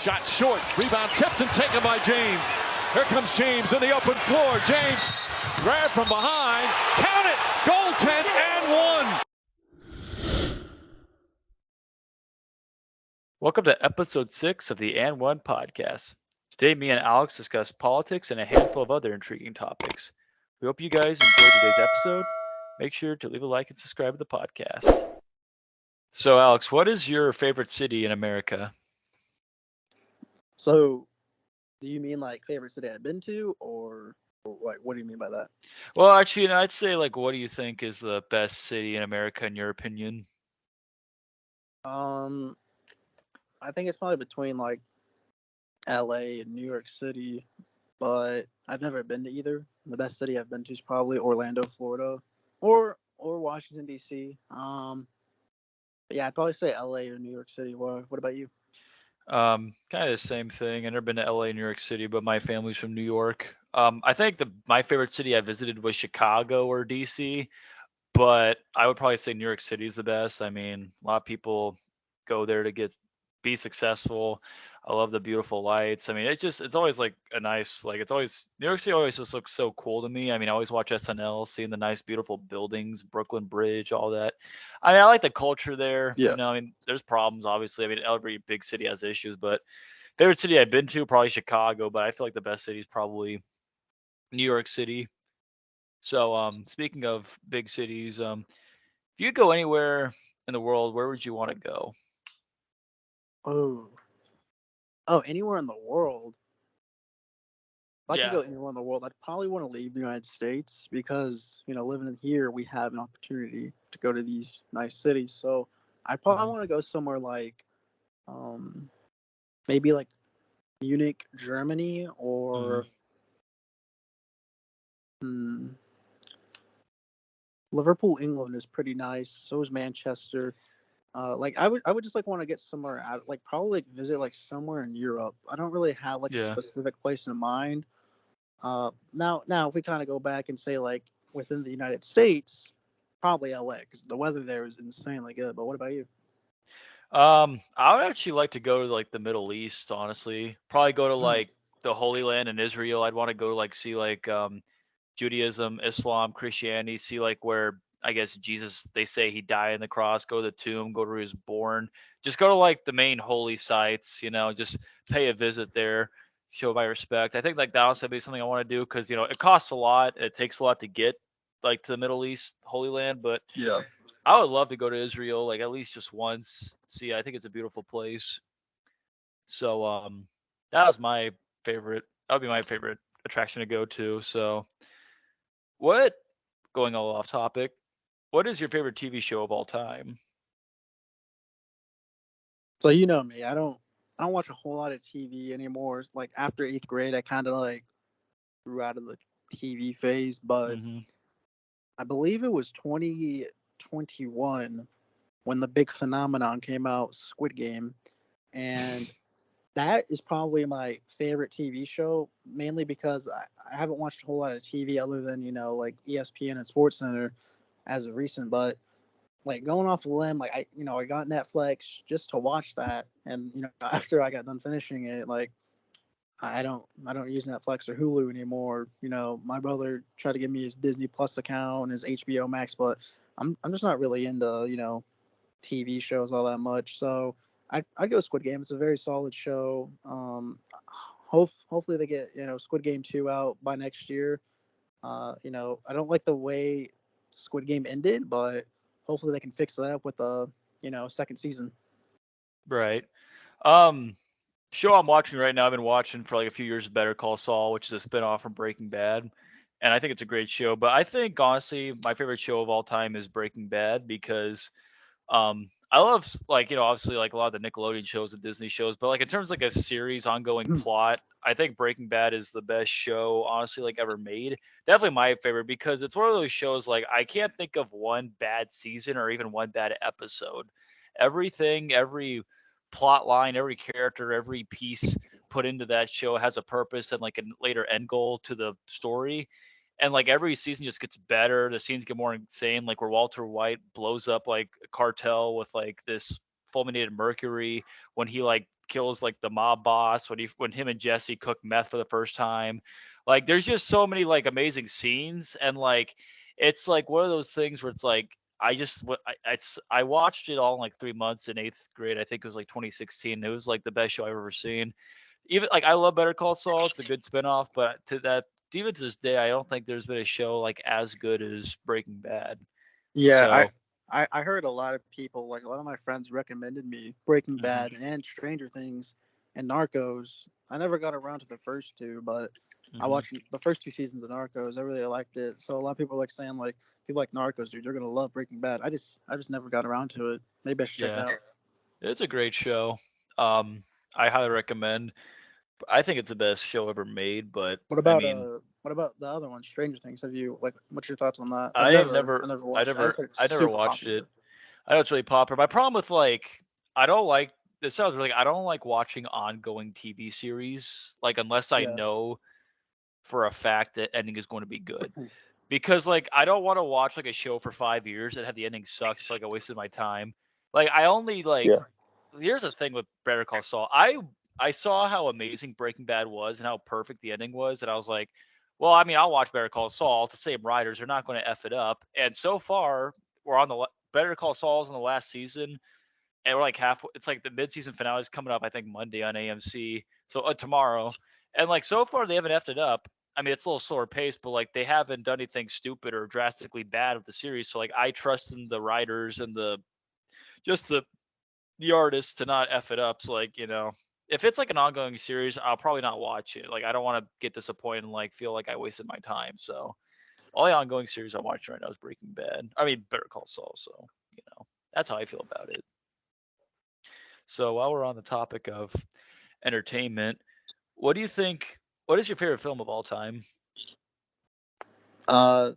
Shot short. Rebound tipped and taken by James. Here comes James in the open floor. James grabbed from behind. Count it. Goaltend and one. Welcome to episode 6 of the And One podcast. Today, me and Alex discuss politics and a handful of other intriguing topics. We hope you guys enjoyed today's episode. Make sure to leave a like and subscribe to the podcast. So, Alex, what is your favorite city in America? So, do you mean like favorite city I've been to, or like what do you mean by that? Well, actually, I'd say, what do you think is the best city in America in your opinion? I think it's probably between like LA and New York City, but I've never been to either. The best city I've been to is probably Orlando, Florida, or Washington D.C. But yeah, I'd probably say LA or New York City. What about you? Kind of the same thing. I've never been to LA, New York City, but my family's from New York. I think my favorite city I visited was Chicago or DC, but I would probably say New York City is the best. I mean, a lot of people go there to be successful. I love the beautiful lights. I mean, it's always like a nice, it's always, New York City always just looks so cool to me. I mean, I always watch SNL, seeing the nice, beautiful buildings, Brooklyn Bridge, all that. I mean, I like the culture there. Yeah. I mean, there's problems, obviously. I mean, every big city has issues, but favorite city I've been to, probably Chicago, but I feel like the best city is probably New York City. So, speaking of big cities, if you could go anywhere in the world, where would you want to go? Anywhere in the world. If I could Yeah. go anywhere in the world, I'd probably want to leave the United States because, living in here, we have an opportunity to go to these nice cities. So I'd probably want to go somewhere like, maybe like Munich, Germany, or Liverpool, England is pretty nice. So is Manchester. I would just like want to get somewhere out, like probably like visit like somewhere in Europe. I don't really have like a Yeah. specific place in mind. Now if we kind of go back and say like within the United States, probably LA because the weather there is insanely good. But what about you? I would actually like to go to the Middle East, honestly. Probably go to the Holy Land in Israel. I'd want to go see Judaism, Islam, Christianity, see where I guess Jesus, they say he died on the cross, go to the tomb, go to where he was born. Just go to the main holy sites, just pay a visit there, show my respect. I think that also be something I want to do because it costs a lot. It takes a lot to get to the Middle East, Holy Land, but Yeah. I would love to go to Israel, at least just once. See, I think it's a beautiful place. So, that was my favorite. That would be my favorite attraction to go to. So, what? Going all off topic. What is your favorite TV show of all time? So you know me, I don't watch a whole lot of TV anymore. Like after 8th grade, I kind of like grew out of the TV phase, but Mm-hmm. I believe it was 2021 when the big phenomenon came out, Squid Game, and that is probably my favorite TV show, mainly because I haven't watched a whole lot of TV other than like ESPN and SportsCenter as of recent. But like going off the limb, like I got Netflix just to watch that, and after I got done finishing it, like I don't use Netflix or Hulu anymore. My brother tried to give me his Disney Plus account and his HBO Max, but I'm just not really into TV shows all that much. So I go Squid Game. It's a very solid show. Hopefully they get Squid Game 2 out by next year. I don't like the way Squid Game ended, but hopefully they can fix that up with a second season. Right. Show I'm watching right now. I've been watching for a few years. Better Call Saul, which is a spinoff from Breaking Bad, and I think it's a great show. But I think honestly, my favorite show of all time is Breaking Bad because I love obviously a lot of the Nickelodeon shows, the Disney shows, but in terms of a series ongoing plot, I think Breaking Bad is the best show honestly ever made. Definitely my favorite because it's one of those shows I can't think of one bad season or even one bad episode. Everything, every plot line, every character, every piece put into that show has a purpose and a later end goal to the story. And every season just gets better. The scenes get more insane. Where Walter White blows up a cartel with this fulminated mercury when he kills like the mob boss, when him and Jesse cook meth for the first time. Like there's just so many like amazing scenes, and like it's like one of those things where it's like I watched it all in like 3 months in 8th grade. I think it was like 2016. It was like the best show I've ever seen. Even like I love Better Call Saul. It's a good spinoff, but even to this day, I don't think there's been a show like as good as Breaking Bad. Yeah, So I heard a lot of people, like a lot of my friends recommended me Breaking mhm, Bad and Stranger Things and Narcos. I never got around to the first two, but I mhm. watched the first two seasons of Narcos. I really liked it. So a lot of people are like saying like if you like Narcos, dude, you're gonna love Breaking Bad. I just never got around to it. Maybe I should check it Yeah, out. it's a great show. Um, I highly recommend. I think it's the best show ever made. But I mean, What about the other one, Stranger Things? Have you like what's your thoughts on that? I have I never, never I watched it. I never, just heard it's I never super watched it. popular. I know it's really popular. My problem with like, I don't like. This sounds really. I don't like watching ongoing TV series, like unless I Yeah. know for a fact that ending is going to be good. Because like I don't want to watch like a show for 5 years and have the ending suck. It's like I wasted my time. Like I only like. Yeah. Here's the thing with Better Call Saul. I saw how amazing Breaking Bad was and how perfect the ending was, and I was like, well, I mean, I'll watch Better Call Saul. It's the same writers; they're not going to f it up. And so far, we're on the Better Call Saul's in the last season, and we're like halfway. It's like the mid-season finale is coming up, I think Monday on AMC. So tomorrow, and like so far they haven't effed it up. I mean, it's a little slower paced, but like they haven't done anything stupid or drastically bad with the series. So like I trust in the writers and just the artists to not f it up. So like if it's like an ongoing series, I'll probably not watch it. Like I don't want to get disappointed and like feel like I wasted my time. So all the ongoing series I'm watching right now is Breaking Bad. I mean Better Call Saul. So that's how I feel about it. So while we're on the topic of entertainment, what do you think? What is your favorite film of all time? Uh,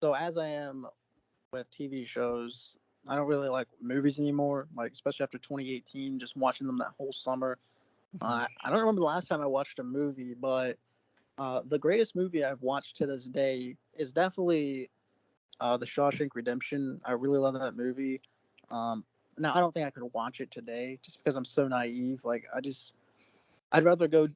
so as I am with TV shows, I don't really like movies anymore. Like especially after 2018, just watching them that whole summer. Mhm. I don't remember the last time I watched a movie, but the greatest movie I've watched to this day is definitely The Shawshank Redemption. I really love that movie. Um, Now I don't think I could watch it today just because I'm so naive. Like I'd rather go,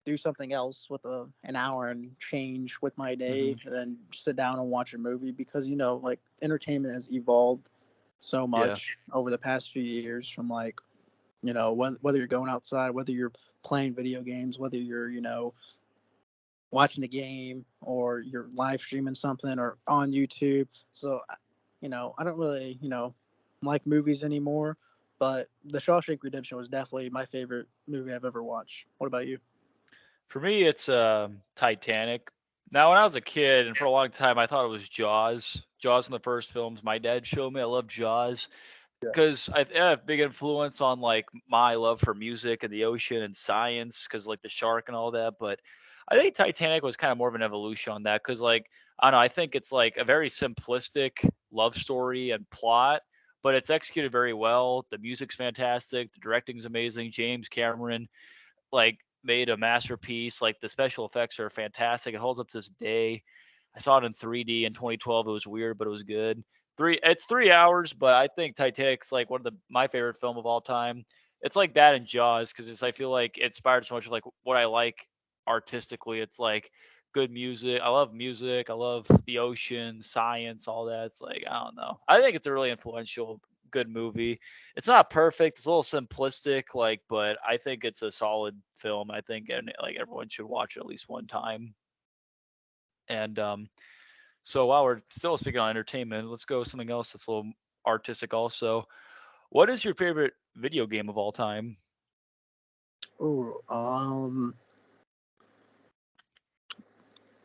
do something else with an hour and change with my day Mhm. than sit down and watch a movie because like entertainment has evolved so Yeah. much over the past few years from like whether you're going outside, whether you're playing video games, whether you're watching a game or you're live streaming something or on YouTube. So I don't really like movies anymore, but The Shawshank Redemption was definitely my favorite movie I've ever watched. What about you? For me, it's Titanic. Now, when I was a kid, and for a long time, I thought it was Jaws. Jaws in the first films my dad showed me. I love Jaws because I have a big influence on like my love for music and the ocean and science because like the shark and all that. But I think Titanic was kind of more of an evolution on that because like I don't know, I think it's like a very simplistic love story and plot, but it's executed very well. The music's fantastic, the directing's amazing. James Cameron like made a masterpiece. Like the special effects are fantastic. It holds up to this day. I saw it in 3D in 2012. It was weird, but it was good. It's 3 hours, but I think Titanic's like one of my favorite film of all time. It's like that in Jaws because I feel like it inspired so much of like what I like artistically. It's like good music. I love music. I love the ocean, science, all that. It's like I don't know. I think it's a really influential, good movie. It's not perfect. It's a little simplistic, like, but I think it's a solid film. I think and like everyone should watch it at least one time. And so while we're still speaking on entertainment, let's go with something else that's a little artistic also. What is your favorite video game of all time? Ooh,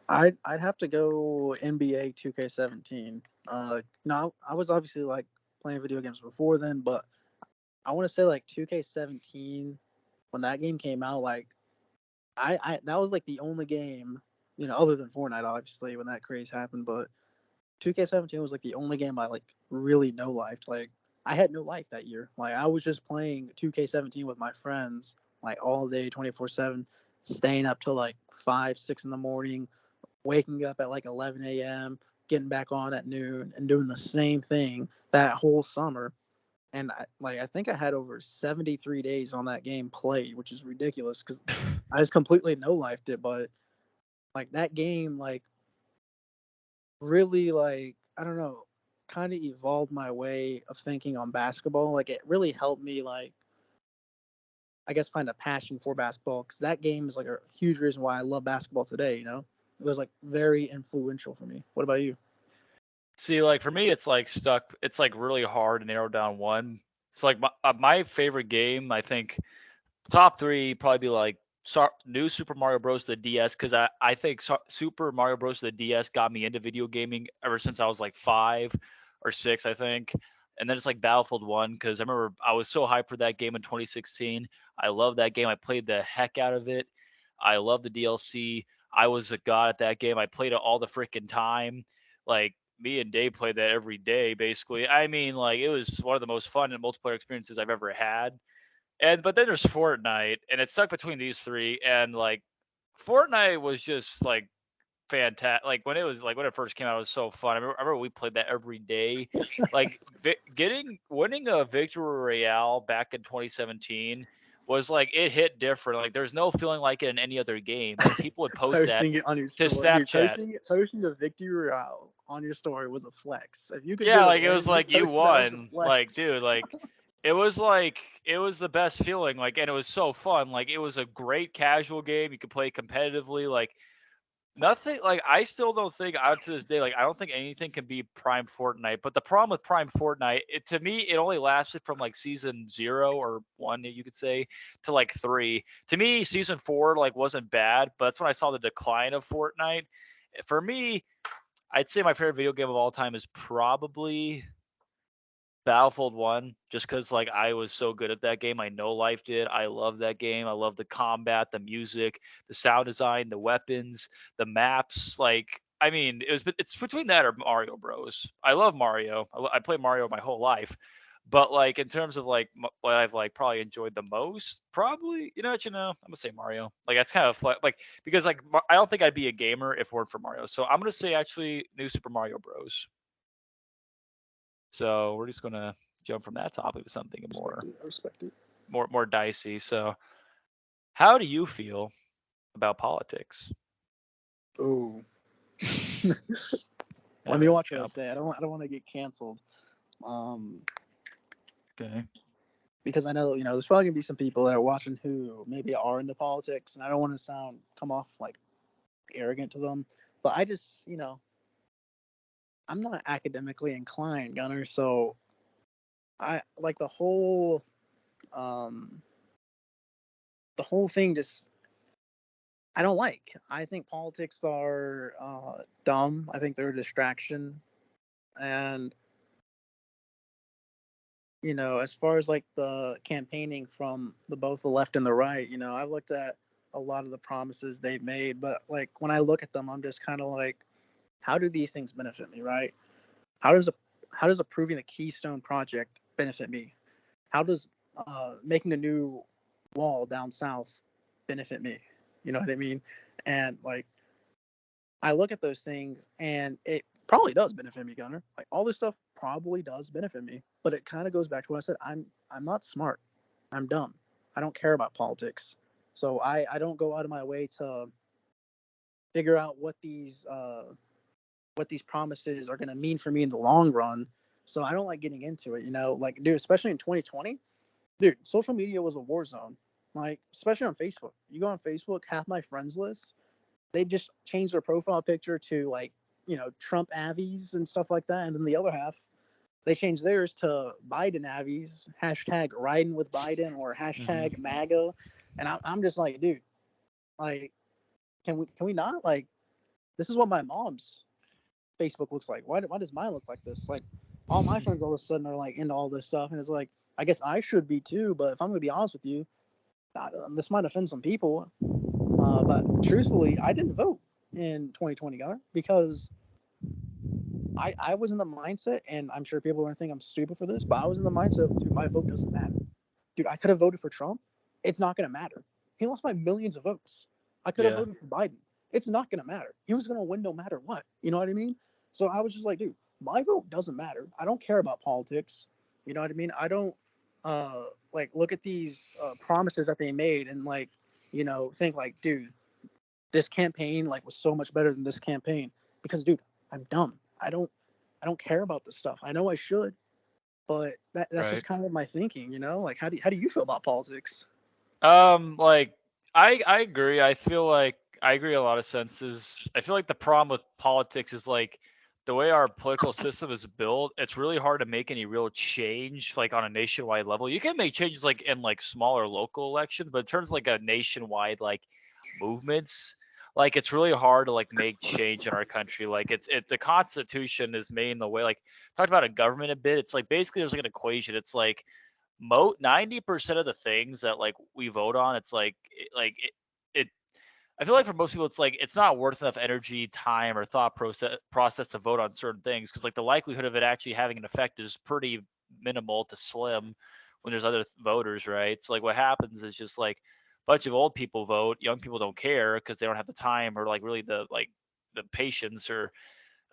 I'd have to go NBA 2K17. No, I was obviously like playing video games before then, but I want to say like 2K17 when that game came out, like I that was like the only game, other than Fortnite, obviously, when that craze happened. But 2K17 was like the only game I like really no life. Like I had no life that year. Like I was just playing 2K17 with my friends like all day, 24/7, staying up till like 5, 6 in the morning, waking up at like 11 a.m., getting back on at noon, and doing the same thing that whole summer. and I think I had over 73 days on that game played, which is ridiculous because I just completely no lifed it. But like that game, like really, like I don't know, kind of evolved my way of thinking on basketball. Like it really helped me, like I guess, find a passion for basketball because that game is like a huge reason why I love basketball today. You know, it was like very influential for me. What about you? See, like for me, it's like stuck. It's like really hard to narrow down one. So like my favorite game, I think top three probably be like new Super Mario Bros. The DS because I think Super Mario Bros. The DS got me into video gaming ever since I was like 5 or 6, I think. And then it's like Battlefield 1 because I remember I was so hyped for that game in 2016. I love that game. I played the heck out of it. I love the DLC. I was a god at that game. I played it all the freaking time. Like me and Dave played that every day, basically. I mean, like it was one of the most fun and multiplayer experiences I've ever had. And but then there's Fortnite, and it's stuck between these three. And like Fortnite was just like fantastic. Like when it first came out, it was so fun. I remember we played that every day. Like winning a victory royale back in 2017 was like it hit different. Like there's no feeling like it in any other game. Like people would post that Posting it on your to story, dude. Snapchat. Posting the victory royale on your story was a flex. If you could Yeah, get a like it was win, like you posting that was a won. Like flex. dude, like it was the best feeling. Like and it was so fun. Like it was a great casual game. You could play competitively. Like nothing like I still don't think out to this day, like I don't think anything can be Prime Fortnite. But the problem with Prime Fortnite, to me, it only lasted from like season 0 or 1, you could say, to like 3. To me, season 4 like wasn't bad, but that's when I saw the decline of Fortnite. For me, I'd say my favorite video game of all time is probably Battlefield 1, just because like I was so good at that game. I know life did. I love that game. I love the combat, the music, the sound design, the weapons, the maps. Like, I mean, it's between that or Mario Bros. I love Mario. I played Mario my whole life. But like in terms of like what I've like probably enjoyed the most, probably I'm gonna say Mario. Like that's kind of like because like I don't think I'd be a gamer if it weren't for Mario. So I'm gonna say actually New Super Mario Bros. So we're just gonna jump from that topic to something more I respect it. more dicey. So how do you feel about politics? Oh, let Have me a watch what I jump. say. I don't want to get canceled. Um, Okay. because I know there's probably gonna be some people that are watching who maybe are into politics, and I don't want to come off like arrogant to them. But I just I'm not academically inclined, Gunner. So I like um the whole thing just I don't like. I think politics are dumb. I think they're a distraction. And as far as like the campaigning from both the left and the right, I've looked at a lot of the promises they've made, but like when I look at them, I'm just kind of like, how do these things benefit me, right? How does a how does approving the Keystone project benefit me? How does making a new wall down south benefit me? You know what I mean? And like I look at those things and it probably does benefit me, Gunner. Like all this stuff probably does benefit me. But it kind of goes back to what I said. I'm not smart. I'm dumb. I don't care about politics. So I don't go out of my way to figure out what these promises are gonna mean for me in the long run. So I don't like getting into it, like dude, especially in 2020, dude, social media was a war zone. Like, especially on Facebook. You go on Facebook, half my friends list, they just changed their profile picture to like Trump avies and stuff like that, and then the other half they changed theirs to Biden avies, hashtag riding with Biden or Hmm. hashtag MAGA, and I'm just like, dude, like, can we not like this is what my mom's Facebook looks like. Why does mine look like this? Like, all my friends all of a sudden are like into all this stuff, and it's like I guess I should be too. But if I'm gonna be honest with you, this might offend some people, but truthfully, I didn't vote in 2020, Gunnar, because I was in the mindset, and I'm sure people are going to think I'm stupid for this, but I was in the mindset of, dude, my vote doesn't matter. Dude, I could have voted for Trump. It's not going to matter. He lost by millions of votes. I could have Yeah. voted for Biden. It's not going to matter. He was going to win no matter what. You know what I mean? So I was just like, dude, my vote doesn't matter. I don't care about politics. You know what I mean? I don't like look at these promises that they made and like, think like, dude, this campaign like was so much better than this campaign because, dude, I'm dumb. I don't care about this stuff. I know I should, but that's Right. just kind of my thinking. Like how do you feel about politics? Like I agree. I feel like I agree in a lot of senses. I feel like the problem with politics is like the way our political system is built, it's really hard to make any real change like on a nationwide level. You can make changes like in like smaller local elections, but in terms of like a nationwide like movements, like it's really hard to like make change in our country. Like the constitution is made in the way like talked about a government a bit. It's like basically there's like an equation. It's like 90% of the things that like we vote on, it's like it I feel like for most people it's like it's not worth enough energy, time, or thought process to vote on certain things because like the likelihood of it actually having an effect is pretty minimal to slim when there's other voters, right? So like what happens is just like a bunch of old people vote, young people don't care because they don't have the time or like really the patience or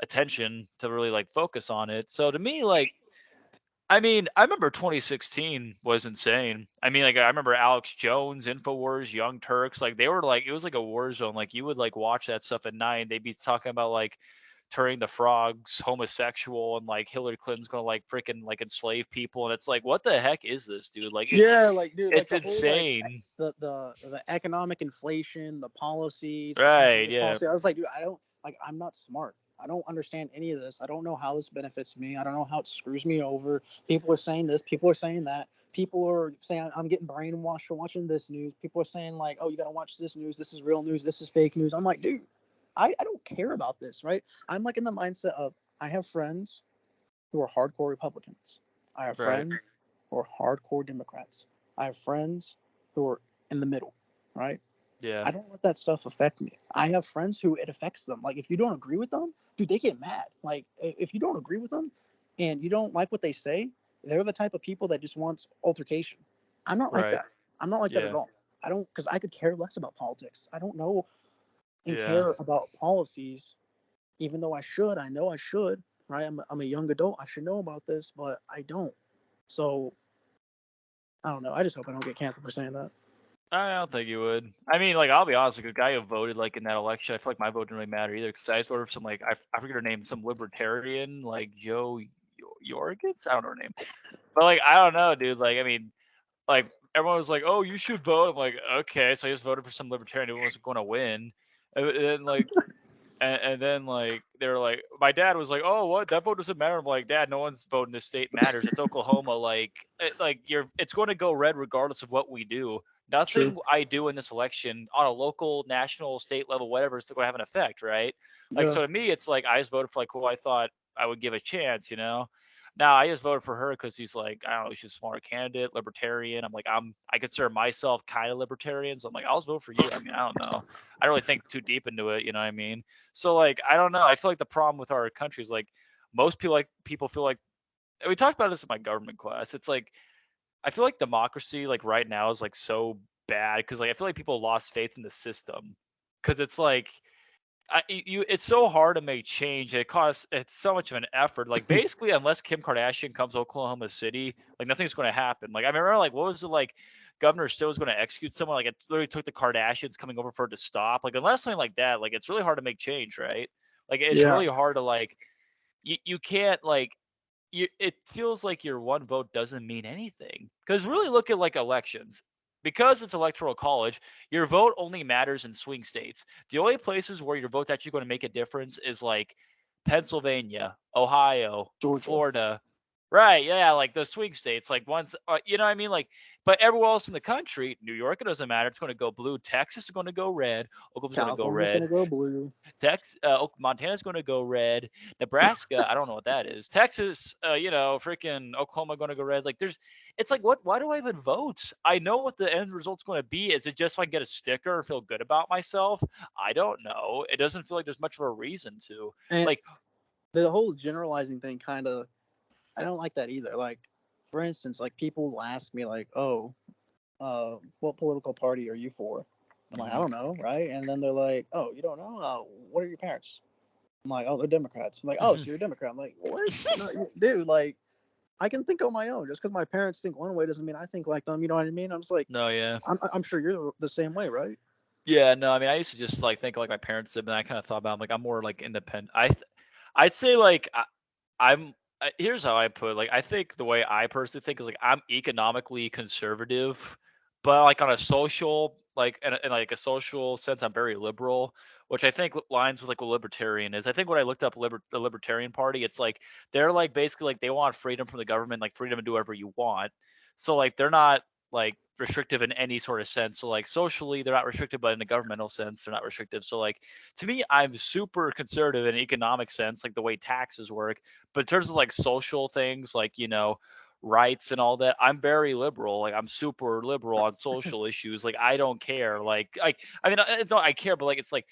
attention to really like focus on it. So to me, like I mean, I remember 2016 was insane. I mean, like I remember Alex Jones, Infowars, Young Turks, like they were like it was like a war zone. Like you would like watch that stuff at night. They'd be talking about like turning the frogs homosexual and like Hillary Clinton's gonna like freaking like enslave people. And it's like, what the heck is this, dude? Like Yeah, like dude, like it's the whole like insane. the economic inflation, the policies, the passing Right, this yeah. policy. I was like, dude, I'm not smart. I don't understand any of this. I don't know how this benefits me. I don't know how it screws me over. People are saying this. People are saying that. People are saying I'm getting brainwashed for watching this news. People are saying like, oh, you got to watch this news. This is real news. This is fake news. I'm like, dude, I don't care about this, right? I'm like in the mindset of I have friends who are hardcore Republicans. I have Right. friends who are hardcore Democrats. I have friends who are in the middle, right? Yeah. I don't let that stuff affect me. I have friends who it affects them. Like if you don't agree with them, dude, they get mad. Like if you don't agree with them and you don't like what they say, they're the type of people that just wants altercation. I'm not like Right. that. I'm not like that at Yeah. all. I don't because I could care less about politics. I don't know and Yeah. care about policies, even though I should. I know I should, right? I'm a young adult. I should know about this, but I don't. So I don't know. I just hope I don't get canceled for saying that. I don't think you would. I mean, like, I'll be honest, like, a guy who voted, like, in that election, I feel like my vote didn't really matter either, because I just voted for some, like, I forget her name, some libertarian, like, Joe Jorgens? I don't know her name. But, like, I don't know, dude. Like, I mean, like, everyone was like, oh, you should vote. I'm like, okay. So I just voted for some libertarian who wasn't going to win. And then, like, and then like they were like, my dad was like, "Oh, what? That vote doesn't matter." I'm like, "Dad, no one's vote in this state matters. It's Oklahoma. It's going to go red regardless of what we do. True. Nothing I do in this election on a local, national, state level, whatever, is going to have an effect, right? Like, Yeah. so to me, it's like I just voted for like who I thought I would give a chance, you know. Now I just voted for her because he's like, I don't know, she's a smarter candidate, libertarian. I'm like, I consider myself kind of libertarian, so I'm like, I'll just vote for you. I mean, I don't know. I don't really think too deep into it, you know what I mean? So like I don't know. I feel like the problem with our country is like most people feel like we talked about this in my government class. It's like I feel like democracy like right now is like so bad because like I feel like people lost faith in the system because it's like it's so hard to make change. It's so much of an effort. Like basically, unless Kim Kardashian comes to Oklahoma City, like nothing's going to happen. Like I remember, like what was it like? Governor Still was going to execute someone. Like it literally took the Kardashians coming over for it to stop. Like unless something like that, like it's really hard to make change, right? Like it's Yeah. really hard to like you can't like it feels like your one vote doesn't mean anything. Because really look at like elections. Because it's electoral college, your vote only matters in swing states. The only places where your vote's actually going to make a difference is like Pennsylvania, Ohio, Georgia. Florida. Right, yeah, like the swing states, like once, you know what I mean? Like, but everywhere else in the country, New York, it doesn't matter. It's going to go blue. Texas is going to go red. Oklahoma's going to go California's gonna red. go blue. Montana's going to go red. Nebraska, I don't know what that is. Texas, freaking Oklahoma going to go red. Like, it's like, what? Why do I even vote? I know what the end result's going to be. Is it just so I can get a sticker or feel good about myself? I don't know. It doesn't feel like there's much of a reason to. And Like, the whole generalizing thing kind of, I don't like that either. Like, for instance, like people will ask me like, oh, what political party are you for? I'm like, I mhm, don't know, right? And then they're like, oh, you don't know? What are your parents? I'm like, oh, they're Democrats. I'm like, oh, so you're a Democrat. I'm like, what? No, dude, like, I can think on my own. Just because my parents think one way doesn't mean I think like them. You know what I mean? I'm just like, No, yeah. I'm sure you're the same way, right? Yeah, no, I mean, I used to just like think like my parents did, but I kind of thought about I'm like I'm more like independent. I'd say like here's how I put it, like I think the way I personally think is like I'm economically conservative, but like on a social like in like a social sense I'm very liberal, which I think lines with like what libertarian is. I think when I looked up the Libertarian Party, it's like they're like basically like they want freedom from the government, like freedom to do whatever you want. So like they're not like restrictive in any sort of sense. So like socially they're not restricted, but in the governmental sense they're not restrictive. So like to me, I'm super conservative in economic sense, like the way taxes work. But in terms of like social things, like rights and all that, I'm very liberal. Like I'm super liberal on social issues. Like I don't care. Like I mean, it's not I care, but like it's like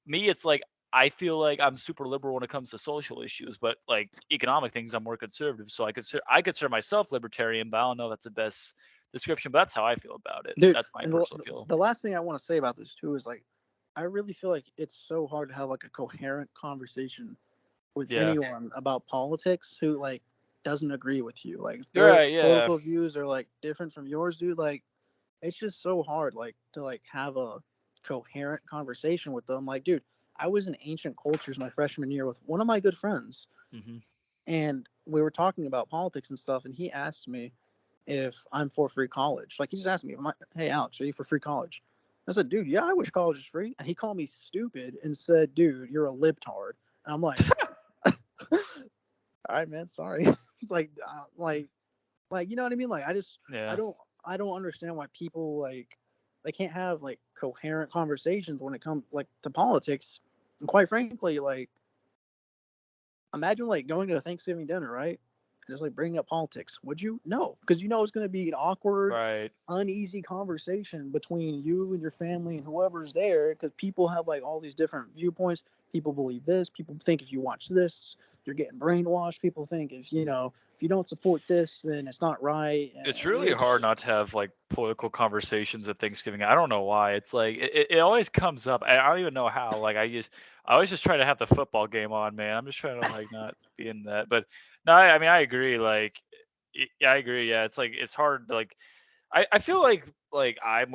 me. It's like I feel like I'm super liberal when it comes to social issues, but like economic things, I'm more conservative. So I consider myself libertarian, but I don't know if that's the best description. But that's how I feel about it. Dude, That's my and personal feel. the last thing I want to say about this too is like, I really feel like it's so hard to have like a coherent conversation with Yeah. anyone about politics who like doesn't agree with you. Like their Right. Yeah. political views are like different from yours, dude. Like it's just so hard like to like have a coherent conversation with them. Like, dude, I was in ancient cultures my freshman year with one of my good friends, Hmm. and we were talking about politics and stuff, and he asked me if I'm for free college. Like he just asked me, "Hey Alex, are you for free college?" I said, "Dude, yeah, I wish college was free." And he called me stupid and said, "Dude, you're a libtard." And I'm like, "All right, man, sorry." It's like you know what I mean? Like I Yeah. don't I don't understand why people like they can't have like coherent conversations when it comes like to politics. And quite frankly, like imagine like going to a Thanksgiving dinner, right? And just like bringing up politics. Would you? No, because you know it's going to be an awkward, Right. uneasy conversation between you and your family and whoever's there, because people have like all these different viewpoints. People believe this. People think if you watch this, you're getting brainwashed. People think if you don't support this, then it's not right. It's And really hard it's not to have like political conversations at Thanksgiving. I don't know why. It's like it always comes up. I don't even know how. Like I always just try to have the football game on, man. I'm just trying to like not be in that. But no, I mean I agree. Like yeah, I agree. Yeah, it's like it's hard to like I feel like I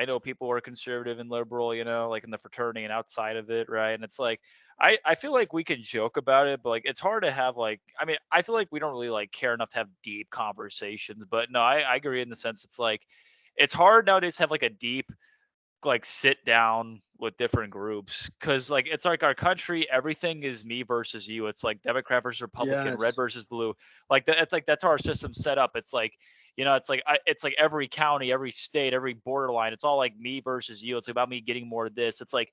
know people who are conservative and liberal, like in the fraternity and outside of it, right? And it's like I feel like we can joke about it, but like it's hard to have like I mean, I feel like we don't really like care enough to have deep conversations. But no, I agree in the sense it's like it's hard nowadays to have like a deep like sit down with different groups because like it's like our country everything is me versus you. It's like Democrat versus Republican, red yes, versus blue. Like that, it's like that's how our system set up. It's like it's like every county, every state, every borderline, it's all like me versus you. It's about me getting more of this. It's like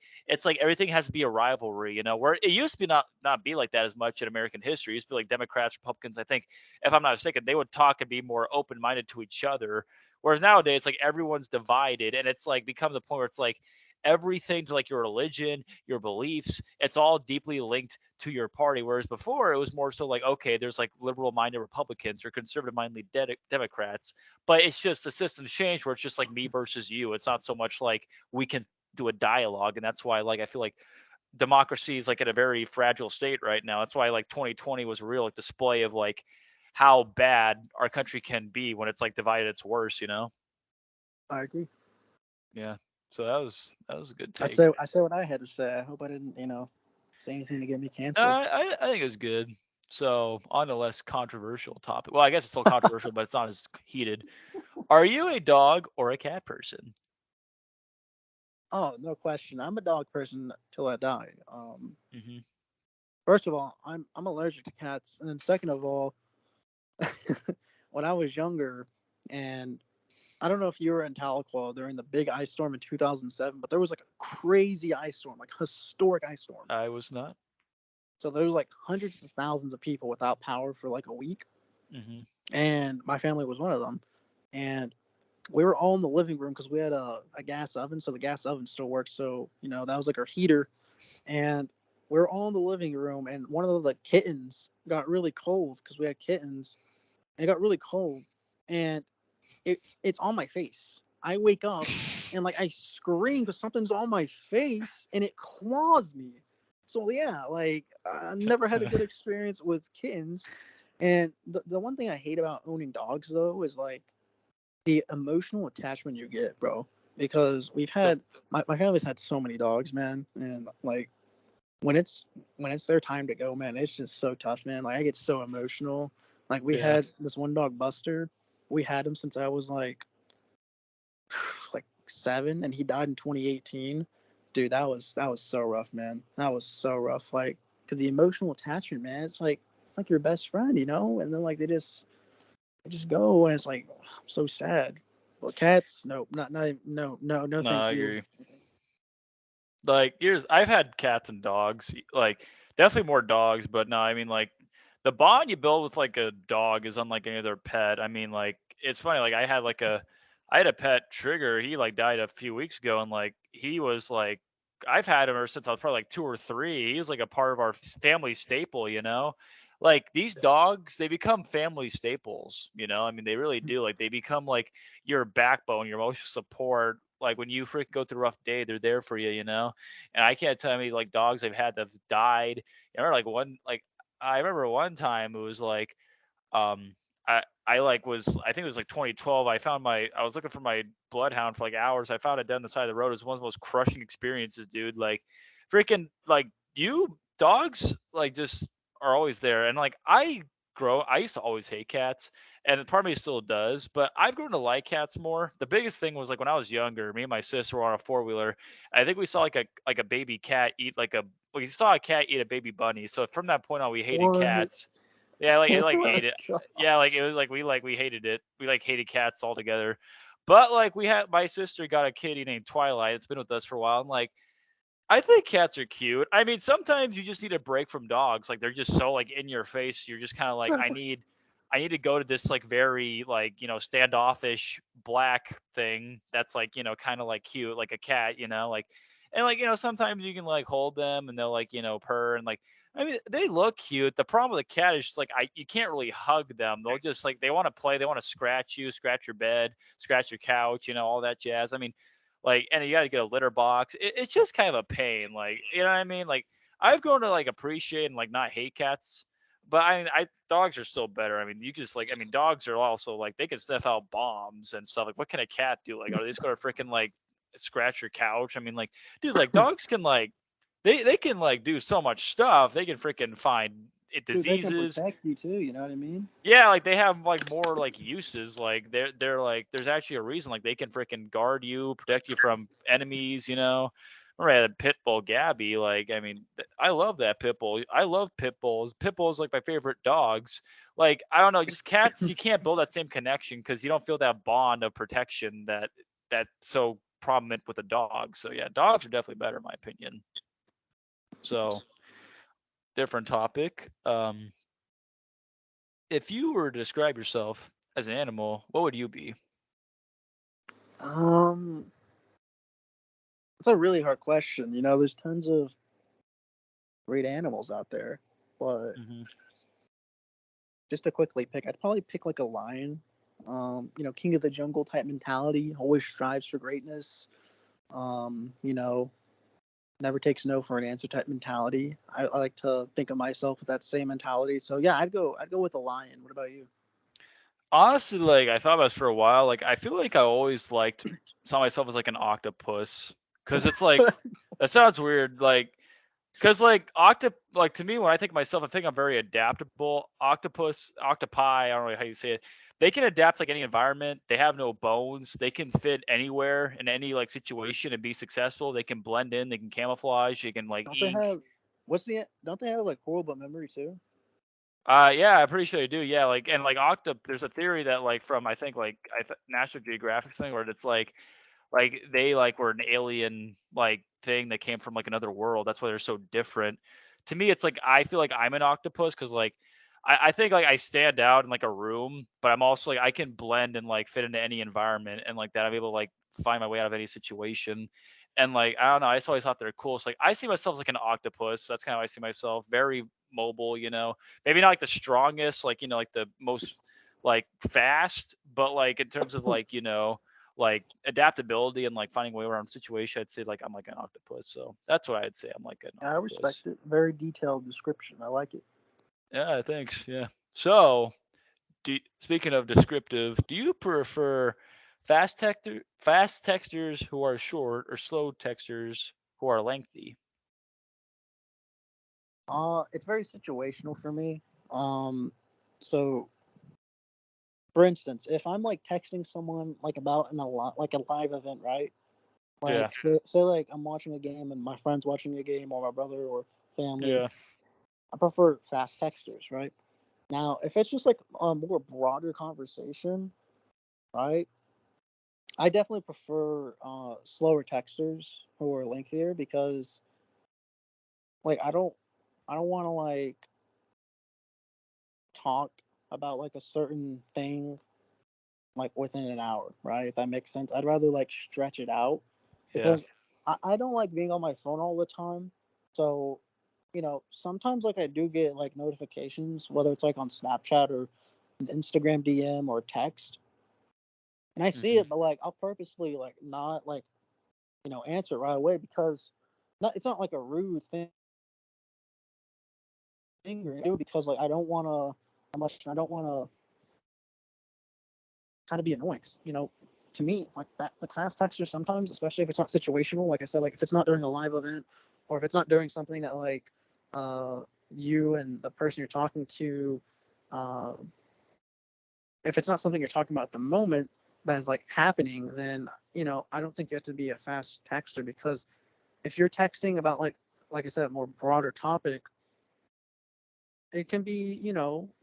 everything has to be a rivalry, where it used to be not be like that as much in American history. It used to be like Democrats, Republicans. I think if I'm not mistaken, they would talk and be more open-minded to each other. Whereas nowadays, like everyone's divided, and it's like become the point where it's like everything to like your religion, your beliefs, it's all deeply linked to your party. Whereas before, it was more so like, okay, there's like liberal-minded Republicans or conservative-minded Democrats, but it's just the system's changed where it's just like me versus you. It's not so much like we can do a dialogue, and that's why like I feel like democracy is like in a very fragile state right now. That's why like 2020 was a real like display of like how bad our country can be when it's like divided it's worse. I agree. Yeah. So that was a good I take. said what I had to say. I hope I didn't say anything to get me canceled. I think it was good. So on a less controversial topic. Well, I guess it's still controversial, but it's not as heated. Are you a dog or a cat person? Oh, no question. I'm a dog person till I die. Hmm. First of all, I'm allergic to cats, and then second of all, when I was younger, and I don't know if you were in Tahlequah during the big ice storm in 2007, but there was like a crazy ice storm, like historic ice storm. I was not. So there was like hundreds of thousands of people without power for like a week, Hmm. and my family was one of them. And we were all in the living room because we had a gas oven, so the gas oven still worked. So that was like our heater, and we were all in the living room, and one of the kittens got really cold because we had kittens, and it got really cold, and it's on my face. I wake up and like I scream because something's on my face and it claws me. So yeah, like I never had a good experience with kittens, And the one thing I hate about owning dogs though is like the emotional attachment you get, bro. Because we've had my family's had so many dogs, man, and like when it's their time to go, man, it's just so tough, man. Like I get so emotional. Like we Yeah. had this one dog, Buster. We had him since I was like 7, and he died in 2018. Dude, that was so rough, man. That was so rough. Like, cause the emotional attachment, man. It's like your best friend, you know. And then like they just go, and it's like I'm so sad. But cats, nope, not even, no, No, thank I you. agree. Like I've had cats and dogs, like definitely more dogs, but no, I mean like the bond you build with like a dog is unlike any other pet. I mean like it's funny, like I had a pet Trigger, he like died a few weeks ago, and like he was like I've had him ever since I was probably like 2 or 3. He was like a part of our family staple, you know? Like these dogs, they become family staples, you know? I mean, they really do. Like they become like your backbone, your emotional support. Like when you freaking go through a rough day, they're there for you, you know? And I can't tell me like dogs I've had that have died. I remember I remember one time it was like um I like was I think it was like 2012. I was looking for my bloodhound for like hours. I found it down the side of the road. It was one of the most crushing experiences, dude. Like freaking like you dogs like just are always there. And like I used to always hate cats, and part of me still does, but I've grown to like cats more. The biggest thing was like when I was younger, me and my sister were on a four-wheeler. I think we saw like a baby cat eat like a we saw a cat eat a baby bunny. So from that point on we hated What? cats. Yeah, like it like Oh my ate it. God. Yeah, like it was like we hated it. We like hated cats altogether. But like we had my sister got a kitty named Twilight. It's been with us for a while. And like I think cats are cute. I mean, sometimes you just need a break from dogs. Like they're just so like in your face. You're just kind of like, I need to go to this like very like, standoffish black thing that's like, kind of like cute, like a cat, like and like, sometimes you can like hold them and they'll like, purr and like I mean, they look cute. The problem with a cat is just like you can't really hug them. They'll just like they want to play, they want to scratch you, scratch your bed, scratch your couch, all that jazz. I mean, like and you got to get a litter box. It's just kind of a pain, like you know what I mean. Like I've grown to like appreciate and like not hate cats, but I mean I dogs are still better. I mean you just like I mean dogs are also like they can sniff out bombs and stuff. Like what can a cat do? Like are they just gonna freaking like scratch your couch? I mean like dude, like dogs can like they can like do so much stuff. They can freaking find Dude, they can diseases. protect you too. You know what I mean? Yeah, like they have like more like uses. Like they're like there's actually a reason like they can freaking guard you, protect you from enemies. Remember I had a pit bull Gabby. Like I mean, I love that pit bull. I love pit bulls. Pit bulls like my favorite dogs. Like I don't know, just cats. You can't build that same connection because you don't feel that bond of protection that's so prominent with a dog. So yeah, dogs are definitely better in my opinion. So different topic. If you were to describe yourself as an animal, what would you be? Um, it's a really hard question. You know, there's tons of great animals out there, but Hmm. just to quickly pick, I'd probably pick like a lion. King of the jungle type mentality, always strives for greatness. You know, never takes no for an answer type mentality. I like to think of myself with that same mentality. So yeah, I'd go with a lion. What about you? Honestly, like I thought about this for a while. Like I feel like I always saw myself as like an octopus because it's like that sounds weird. Like because like to me when I think of myself, I think I'm very adaptable. Octopi, I don't know how you say it. They can adapt like any environment. They have no bones. They can fit anywhere in any like situation and be successful. They can blend in. They can camouflage. They can like Don't they ink. have don't they have like horrible memory too? Yeah, I'm pretty sure they do. Yeah, like and like there's a theory that like from I think like National Geographic thing where it's like they like were an alien like thing that came from like another world. That's why they're so different. To me, it's like I feel like I'm an octopus because like I think like I stand out in like a room, but I'm also like I can blend and like fit into any environment and like that I'm able to like find my way out of any situation. And like I don't know, I just always thought they're cool. So like I see myself as like an octopus. That's kind of how I see myself. Very mobile. Maybe not like the strongest, like like the most like fast, but like in terms of like adaptability and like finding a way around situation, I'd say like I'm like an octopus. So that's what I'd say. I'm like an Yeah, I octopus. respect it. Very detailed description. I like it. Yeah, thanks. Yeah. So, speaking of descriptive, do you prefer fast texters who are short or slow texters who are lengthy? It's very situational for me. So for instance, if I'm like texting someone like about in a lot like a live event, right? Yeah, Like say like I'm watching a game and my friend's watching a game or my brother or family. yeah, I prefer fast texters, right? Now, if it's just like a more broader conversation, right? I definitely prefer slower texters who are lengthier because like I don't want to like talk about like a certain thing like within an hour, right? If that makes sense. I'd rather like stretch it out yeah. because I don't like being on my phone all the time. So, sometimes like I do get like notifications, whether it's like on Snapchat or an Instagram DM or text, and I see Hmm. it, but like I'll purposely like not like, answer it right away because it's not like a rude thing or because like I don't want to, how much I don't want to kind of be annoying. 'Cause, to me, like that, like fast texture sometimes, especially if it's not situational. Like I said, like if it's not during a live event, or if it's not during something that like uh, you and the person you're talking to, uh, if it's not something you're talking about at the moment that is like happening, then I don't think you have to be a fast texter because if you're texting about like I said, a more broader topic, it can be,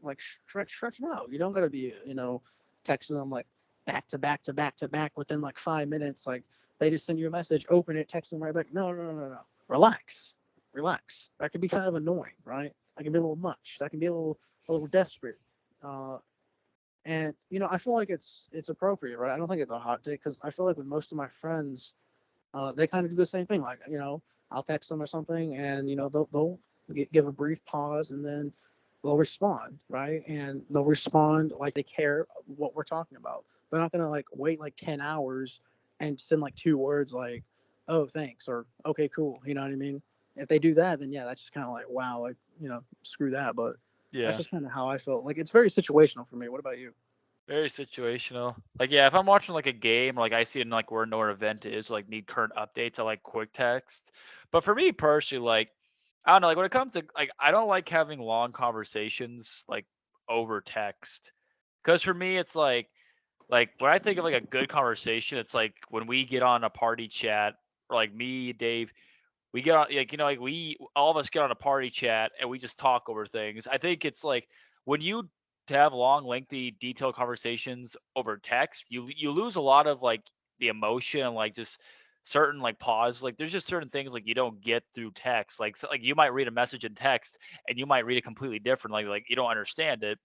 like stretching out. You don't gotta be, texting them like back to back to back to back within like 5 minutes. Like they just send you a message, open it, text them right back. No, no, no, no, no. Relax. Relax. That can be kind of annoying, right? That can be a little much. That can be a little desperate. Uh and I feel like it's appropriate, right? I don't think it's a hot take because I feel like with most of my friends, they kind of do the same thing. Like, I'll text them or something, and they'll give a brief pause, and then they'll respond, right? And they'll respond like they care what we're talking about. They're not gonna like wait like 10 hours and send like 2 words like, "Oh, thanks," or "Okay, cool." You know what I mean? If they do that, then yeah, that's just kind of like, wow, like screw that. But that's Yeah. just kind of how I felt. Like it's very situational for me. What about you? Very situational. Like, yeah, if I'm watching like a game, like I see it in like where no event is, like need current updates, I like quick text. But for me personally, like I don't know, like when it comes to like I don't like having long conversations like over text. Cause for me it's like when I think of like a good conversation, it's like when we get on a party chat, or like me, Dave, we get on like like we all of us get on a party chat and we just talk over things. I think it's like when you to have long, lengthy, detailed conversations over text, you lose a lot of like the emotion and like just certain like pause. Like there's just certain things like you don't get through text. Like so, like you might read a message in text and you might read it completely different. Like you don't understand it.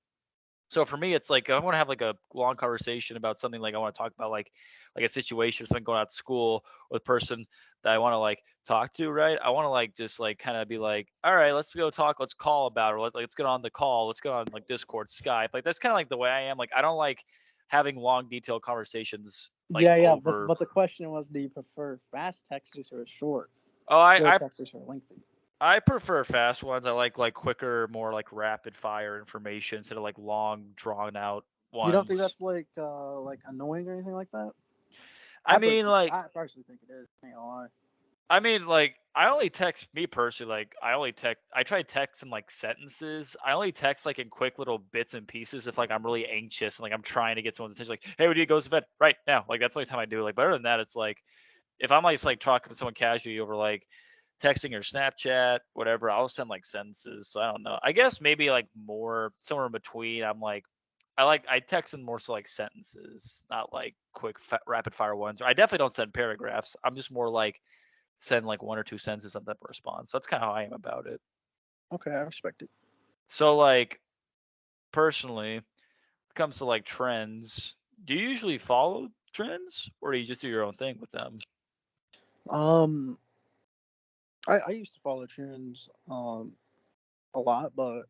So for me, it's like I want to have like a long conversation about something. Like I want to talk about like a situation, something going out to school with a person that I want to like talk to. Right? I want to like just like kind of be like, all right, let's go talk. Let's call about it. Or let's get on the call. Let's get on like Discord, Skype. Like that's kind of like the way I am. Like I don't like having long, detailed conversations like Yeah, yeah. But over. but the question was, do you prefer fast texters or Oh, short texters or lengthy? I prefer fast ones. I like quicker, more like rapid fire information instead of like long, drawn out You don't think ones. that's like annoying or anything like that? I mean, like I personally think it is. Ain't gonna lie. I only text me personally, like, I try text in, like, sentences. I only text, like, in quick little bits and pieces if, like, I'm really anxious and, like, I'm trying to get someone's attention, like, "Hey, we need to go to the vet right now." Like, that's the only time I do it. Like, better than that, it's like, if I'm, like, just, like, talking to someone casually over, like, texting or Snapchat, whatever, I'll send, like, sentences. So, I don't know. I guess maybe, like, more somewhere in between, I text in more so, like, sentences, not, like, quick rapid fire ones. I definitely don't send paragraphs. I'm just more like send like one or two sentences on that response. So that's kind of how I am about it. Okay, I respect it. So like personally, when it comes to like trends, do you usually follow trends or do you just do your own thing with them? Um, I used to follow trends a lot, but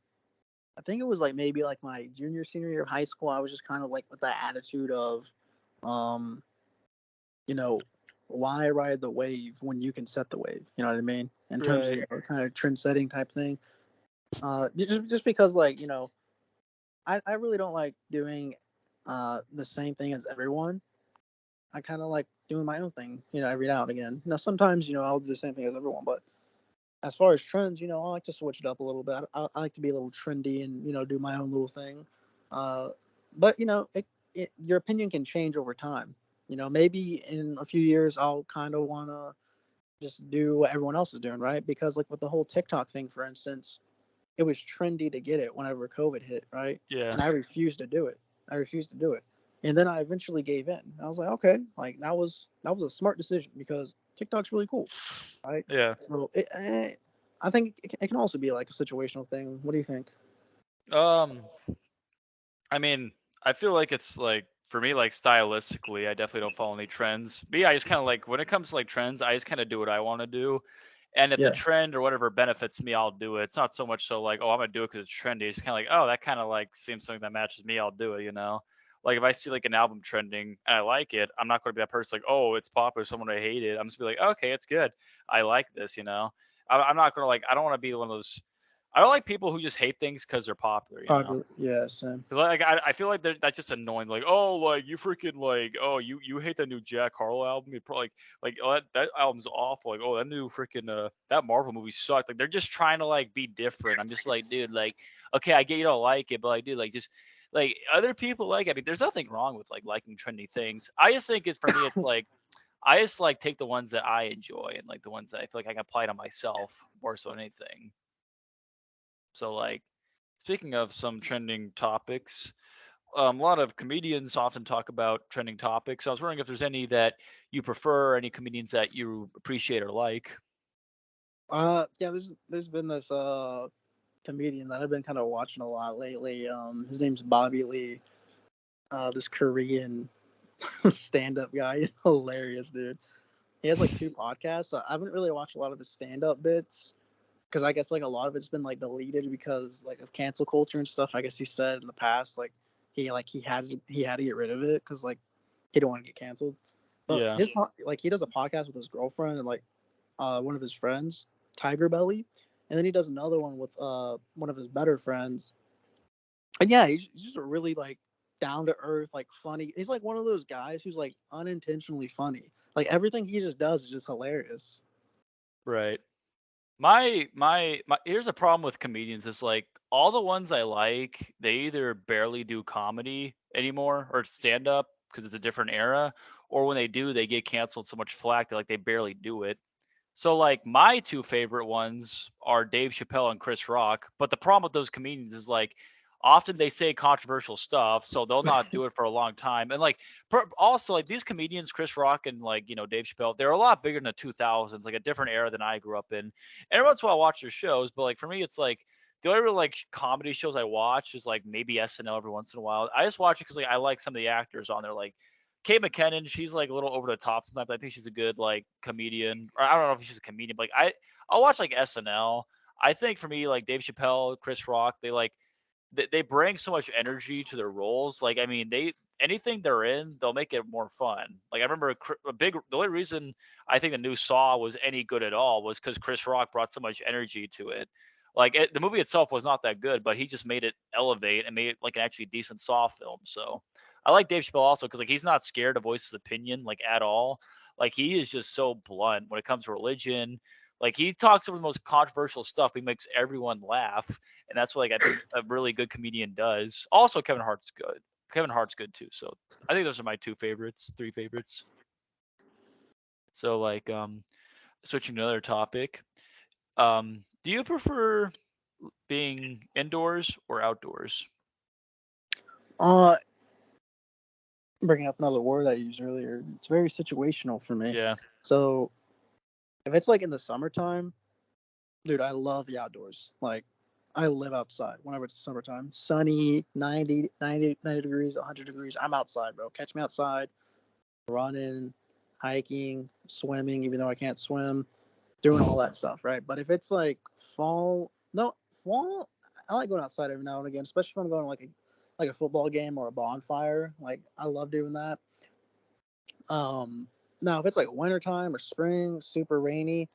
I think it was like maybe like my junior senior year of high school. I was just kind of like with that attitude of, um, you know, why ride the wave when you can set the wave? You know what I mean? In terms of Right. kind of trend setting type thing. Just because like I really don't like doing the same thing as everyone. I kind of like doing my own thing, every now and again. Sometimes, I'll do the same thing as everyone, but as far as trends, I like to switch it up a little bit. I like to be a little trendy and, do my own little thing. Uh, but, your opinion can change over time. Maybe in a few years, I'll kind of want to just do what everyone else is doing, right? Because, like, with the whole TikTok thing, for instance, it was trendy to get it whenever COVID hit, right? Yeah. And I refused to do it. I refused to do it. And then I eventually gave in. I was like, okay, like that was a smart decision because TikTok's really cool, right? Yeah. So I think it can also be like a situational thing. What do you think? Um, I mean, I feel like it's like for me, like stylistically, I definitely don't follow any trends. Me, I just kind of like when it comes to like trends, I just kind of do what I want to do. And if the Yeah, trend or whatever benefits me, I'll do it. It's not so much so like, oh, I'm gonna do it because it's trendy. It's kind of like, oh, that kind of like seems something that matches me. I'll do it. Like if I see like an album trending and I like it, I'm not going to be that person like, oh, it's popular, someone I hate it. I'm just be like, okay, it's good. I like this. I'm not going to like. I don't want to be one of those. I don't like people who just hate things because they're popular. popular. Yeah, same. 'Cause, like I feel like that's just annoying. Like, oh, like you freaking like, oh, you hate the new Jack Harlow album. You probably like oh, that album's awful. Like, oh, that new freaking that Marvel movie sucked. Like they're just trying to like be different. I'm just like, dude, like, okay, I get you don't like it, but like, dude, like just like other people like it. I mean, there's nothing wrong with like liking trendy things. I just think it's for me, it's like I just like take the ones that I enjoy and like the ones that I feel like I can apply to myself more so than anything. So like speaking of some trending topics, a lot of comedians often talk about trending topics. I was wondering if there's any that you prefer, any comedians that you appreciate or like. Yeah. There's been this comedian that I've been kind of watching a lot lately. His name's Bobby Lee. This Korean stand-up guy. He's hilarious, dude. He has like two podcasts. So I haven't really watched a lot of his stand-up bits because I guess like a lot of it's been like deleted because like of cancel culture and stuff. I guess he said in the past like he had to get rid of it because like he didn't want to get canceled. But Yeah. like he does a podcast with his girlfriend and like one of his friends, Tiger Belly, and then he does another one with one of his better friends. And yeah, he's just a really like down to earth, like funny. He's like one of those guys who's like unintentionally funny. Like everything he just does is just hilarious. Right. My here's a problem with comedians is like all the ones I like, they either barely do comedy anymore or stand up because it's a different era, or when they do, they get canceled so much flack that like they barely do it. So like my two favorite ones are Dave Chappelle and Chris Rock, but the problem with those comedians is like often they say controversial stuff, so they'll not do it for a long time. And like also like these comedians, Chris Rock and like Dave Chappelle, they're a lot bigger in the 2000s, like a different era than I grew up in. And every once in a while I watch their shows, but like for me, it's like the only real like comedy shows I watch is like maybe SNL every once in a while. I just watch it because like I like some of the actors on there, like Kate McKinnon, she's like a little over the top sometimes. I think she's a good like comedian. Or I don't know if she's a comedian, but like I'll watch like SNL. I think for me, like Dave Chappelle, Chris Rock, they bring so much energy to their roles. Like I mean, they anything they're in, they'll make it more fun. Like I remember the only reason I think the new Saw was any good at all was because Chris Rock brought so much energy to it. Like the movie itself was not that good, but he just made it elevate and made it like an actually decent Saw film. So I like Dave Chappelle also because like he's not scared to voice his opinion like at all. Like he is just so blunt when it comes to religion. Like he talks over the most controversial stuff. He makes everyone laugh, and that's what like I think a really good comedian does. Also, Kevin Hart's good. Kevin Hart's good too. So I think those are my three favorites. So like switching to another topic. Do you prefer being indoors or outdoors? Uh, Bringing up another word I used earlier, it's very situational for me. Yeah. So if it's like in the summertime, dude, I love the outdoors. Like I live outside whenever it's summertime. Sunny, 90 degrees, 100 degrees. I'm outside, bro. Catch me outside, running, hiking, swimming, even though I can't swim, doing all that stuff, right? But if it's like fall, no, fall, I like going outside every now and again, especially if I'm going to like a football game or a bonfire. Like I love doing that. Now if it's like wintertime or spring, super rainy,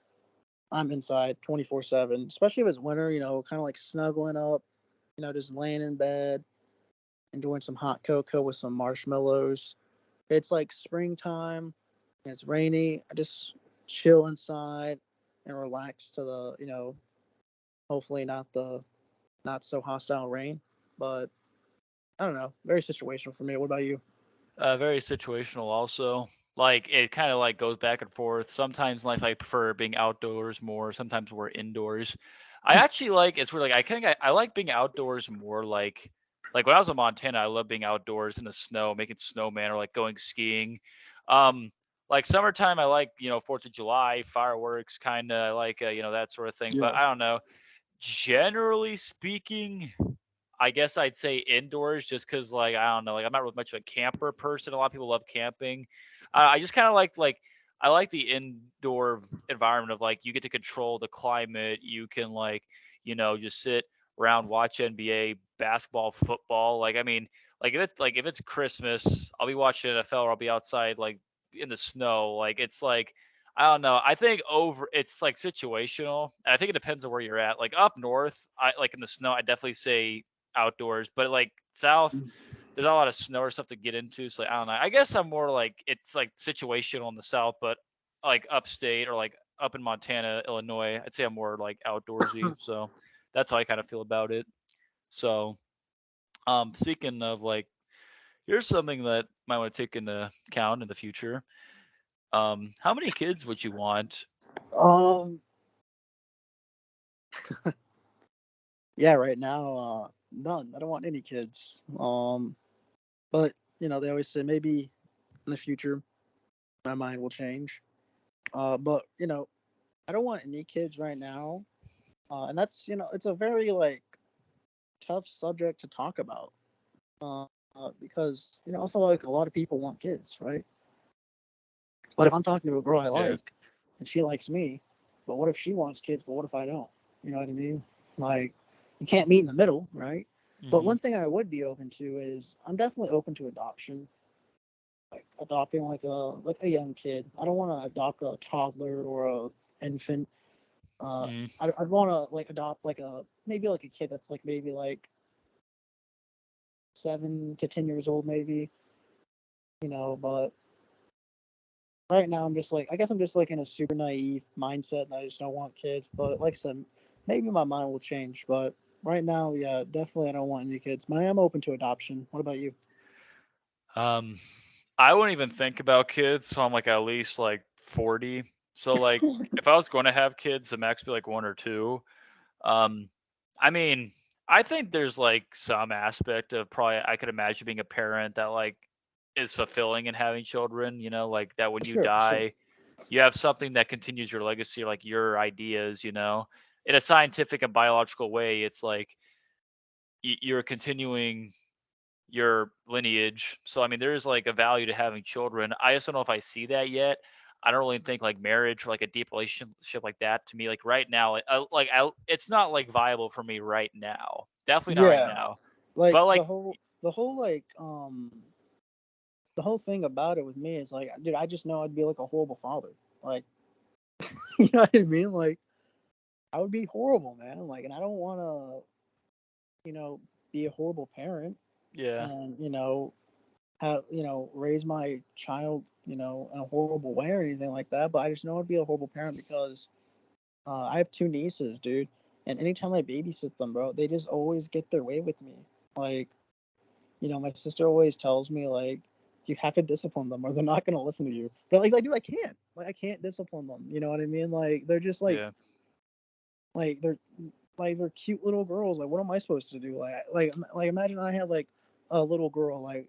I'm inside 24/7, especially if it's winter, kind of like snuggling up, just laying in bed, enjoying some hot cocoa with some marshmallows. It's like springtime and it's rainy. I just chill inside and relax to the, hopefully not so hostile rain. But I don't know, very situational for me. What about you? Very situational also. Like it kind of like goes back and forth. Sometimes in life I prefer being outdoors more. Sometimes we're indoors. I actually like it's really like I like being outdoors more. Like when I was in Montana, I love being outdoors in the snow, making snowman or like going skiing. Um, like summertime, I like 4th of July fireworks, kind of. I like that sort of thing. But Yeah. I don't know. Generally speaking, I guess I'd say indoors just because, like, I don't know, like, I'm not really much of a camper person. A lot of people love camping. I just kind of like, I like the indoor environment of like, you get to control the climate. You can, like, just sit around, watch NBA, basketball, football. Like, I mean, like, if it's Christmas, I'll be watching NFL or I'll be outside, like, in the snow. Like, it's like, I don't know. I think it's like situational. And I think it depends on where you're at. Like up north, I like in the snow, I definitely say outdoors, but like south, there's not a lot of snow or stuff to get into. So like, I don't know. I guess I'm more like it's like situational in the south, but like upstate or like up in Montana, Illinois, I'd say I'm more like outdoorsy. So that's how I kind of feel about it. So speaking of like, here's something that might want to take into account in the future. How many kids would you want? Um, yeah, right now, none. I don't want any kids. But they always say maybe in the future my mind will change. But I don't want any kids right now. And that's it's a very like tough subject to talk about. Uh, because I feel like a lot of people want kids, right? But if I'm talking to a girl I Yeah. like and she likes me, but what if she wants kids? But what if I don't? You know what I mean? Like, you can't meet in the middle, right? But Hmm. one thing I would be open to is I'm definitely open to adoption, like adopting like a young kid. I don't want to adopt a toddler or a infant. Mm. I'd want to like adopt like a maybe like a kid that's like maybe like 7 to 10 years old, maybe. But right now I'm just like I guess I'm just like in a super naive mindset that I just don't want kids. But like I said, maybe my mind will change. But right now, yeah, definitely I don't want any kids. But I am open to adoption. What about you? Um, I wouldn't even think about kids, so I'm like at least like 40. So like if I was going to have kids, the max would be like one or two. Um, I mean, I think there's like some aspect of probably I could imagine being a parent that like is fulfilling in having children, like that when you For sure. die, you have something that continues your legacy, like your ideas, in a scientific and biological way. It's like you're continuing your lineage. So I mean, there is like a value to having children. I just don't know if I see that yet. I don't really think like marriage or like a deep relationship like that to me, like right now, it's not like viable for me right now. Definitely not right Yeah, now. like But like, the whole like the whole thing about it with me is like, dude, I just know I'd be like a horrible father. Like, you know what I mean? Like, I would be horrible, man. Like, and I don't want to, be a horrible parent yeah, and have raise my child in a horrible way or anything like that. But I just know I'd be a horrible parent because I have two nieces, dude, and anytime I babysit them, bro, they just always get their way with me. Like, my sister always tells me like you have to discipline them or they're not gonna listen to you. But like, dude, I can't. Like, I can't discipline them. You know what I mean? Like, they're just yeah. like they're cute little girls. Like, what am I supposed to do? Like imagine I had like a little girl. Like,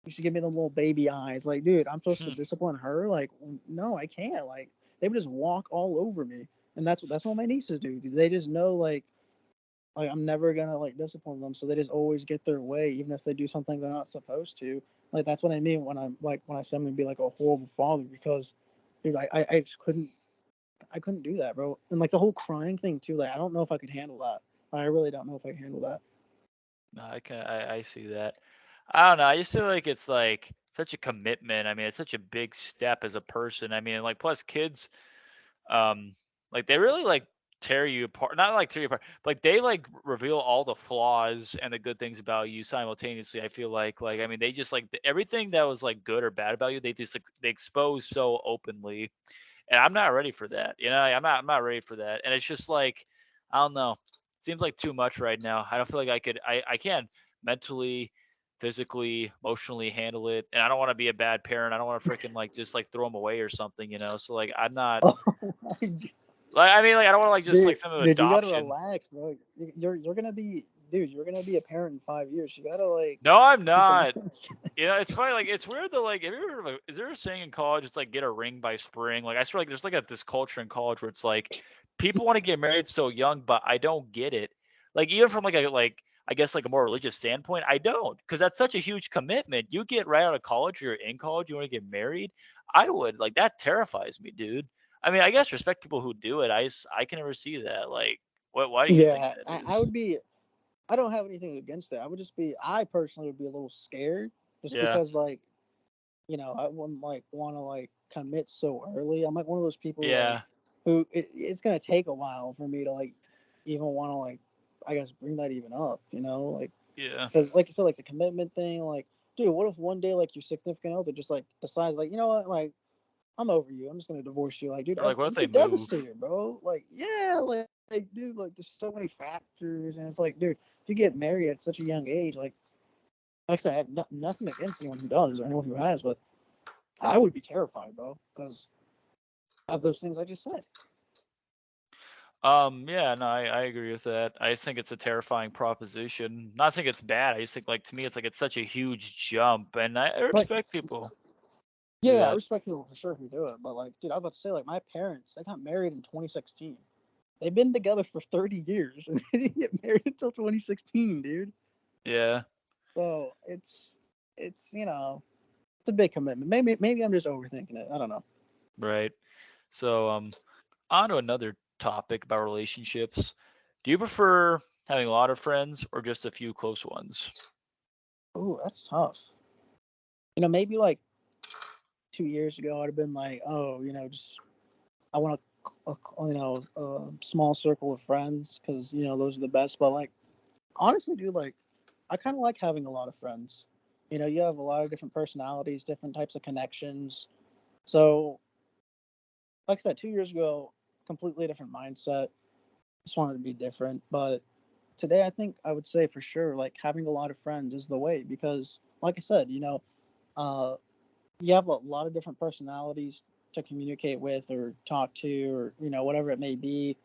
you should give me them little baby eyes. Like, dude, I'm supposed to discipline her? Like, no, I can't. Like, they would just walk all over me, and that's what my nieces do. They just know like I'm never gonna like discipline them, so they just always get their way, even if they do something they're not supposed to. Like, that's what I mean when I say I'm gonna be like a horrible father because, dude, I just couldn't do that, bro. And like the whole crying thing too. Like, I don't know if I could handle that. I really don't know if I can handle that. No, I see that. I don't know. I just feel like it's like such a commitment. I mean, it's such a big step as a person. I mean, like plus kids, um, like they really like tear you apart. Not like tear you apart, but like they like reveal all the flaws and the good things about you simultaneously. I feel like I mean they just like everything that was like good or bad about you. They just like, they expose so openly, and I'm not ready for that. You know, I'm not ready for that. And it's just like I don't know. It seems like too much right now. I don't feel like I can't mentally, physically, emotionally handle it. And I don't want to be a bad parent. I don't want to freaking like just like throw them away or something, you know. So like I'm not Oh my God. like I mean like I don't want to like just like Dude, some of dude, you gotta adoption. relax, bro. You're gonna be, dude. You're gonna be a parent in 5 years. You gotta like No, I'm keep the not. mindset. You know, it's funny. Like, it's weird that like, have you ever heard of is there a saying in college? It's like get a ring by spring. Like, I swear, like, there's like this culture in college where it's like people want to get married so young, but I don't get it. Like, even from like a I guess like a more religious standpoint, I don't, because that's such a huge commitment. You get right out of college, you're in college, you want to get married. I would like that terrifies me, dude. I mean, I guess respect people who do it. I can never see that. Like, what? Why do you think Yeah, that I is? would be. I don't have anything against it. I would just be. I personally would be a little scared, just Yeah, because like I wouldn't like want to like commit so early. I'm like one of those people like yeah, who it's gonna take a while for me to like even want to like I guess bring that even up. Like yeah. because like you said, like the commitment thing. Like, dude, what if one day like your significant other just like decides like like I'm over you. I'm just gonna divorce you. Like, dude, Or like, what if you'd they be move? devastated, bro. Like, yeah, dude, like, there's so many factors, and it's like, dude, if you get married at such a young age, like I said, I have nothing against anyone who does or anyone who has, but I would be terrified, bro, because of those things I just said. Yeah, no, I agree with that. I just think it's a terrifying proposition. Not saying it's bad. I just think like to me it's like it's such a huge jump, and I Like, respect people who do yeah, I that. respect people for sure who do it, but like, dude, I was about to say, like, my parents, they got married in 2016. They've been together for 30 years, and they didn't get married until 2016, dude. Yeah, So it's it's a big commitment. Maybe I'm just overthinking it. I don't know. right. So on to another topic about relationships. Do you prefer having a lot of friends or just a few close ones? Oh, that's tough. Maybe like 2 years ago, I'd have been like, oh, just I want a small circle of friends because those are the best. But like honestly, dude, like I kind of like having a lot of friends. You have a lot of different personalities, different types of connections. So, like I said, 2 years ago, completely different mindset. Just wanted to be different, but today I think I would say for sure, like having a lot of friends is the way because, like I said, uh, you have a lot of different personalities to communicate with or talk to or whatever it may be,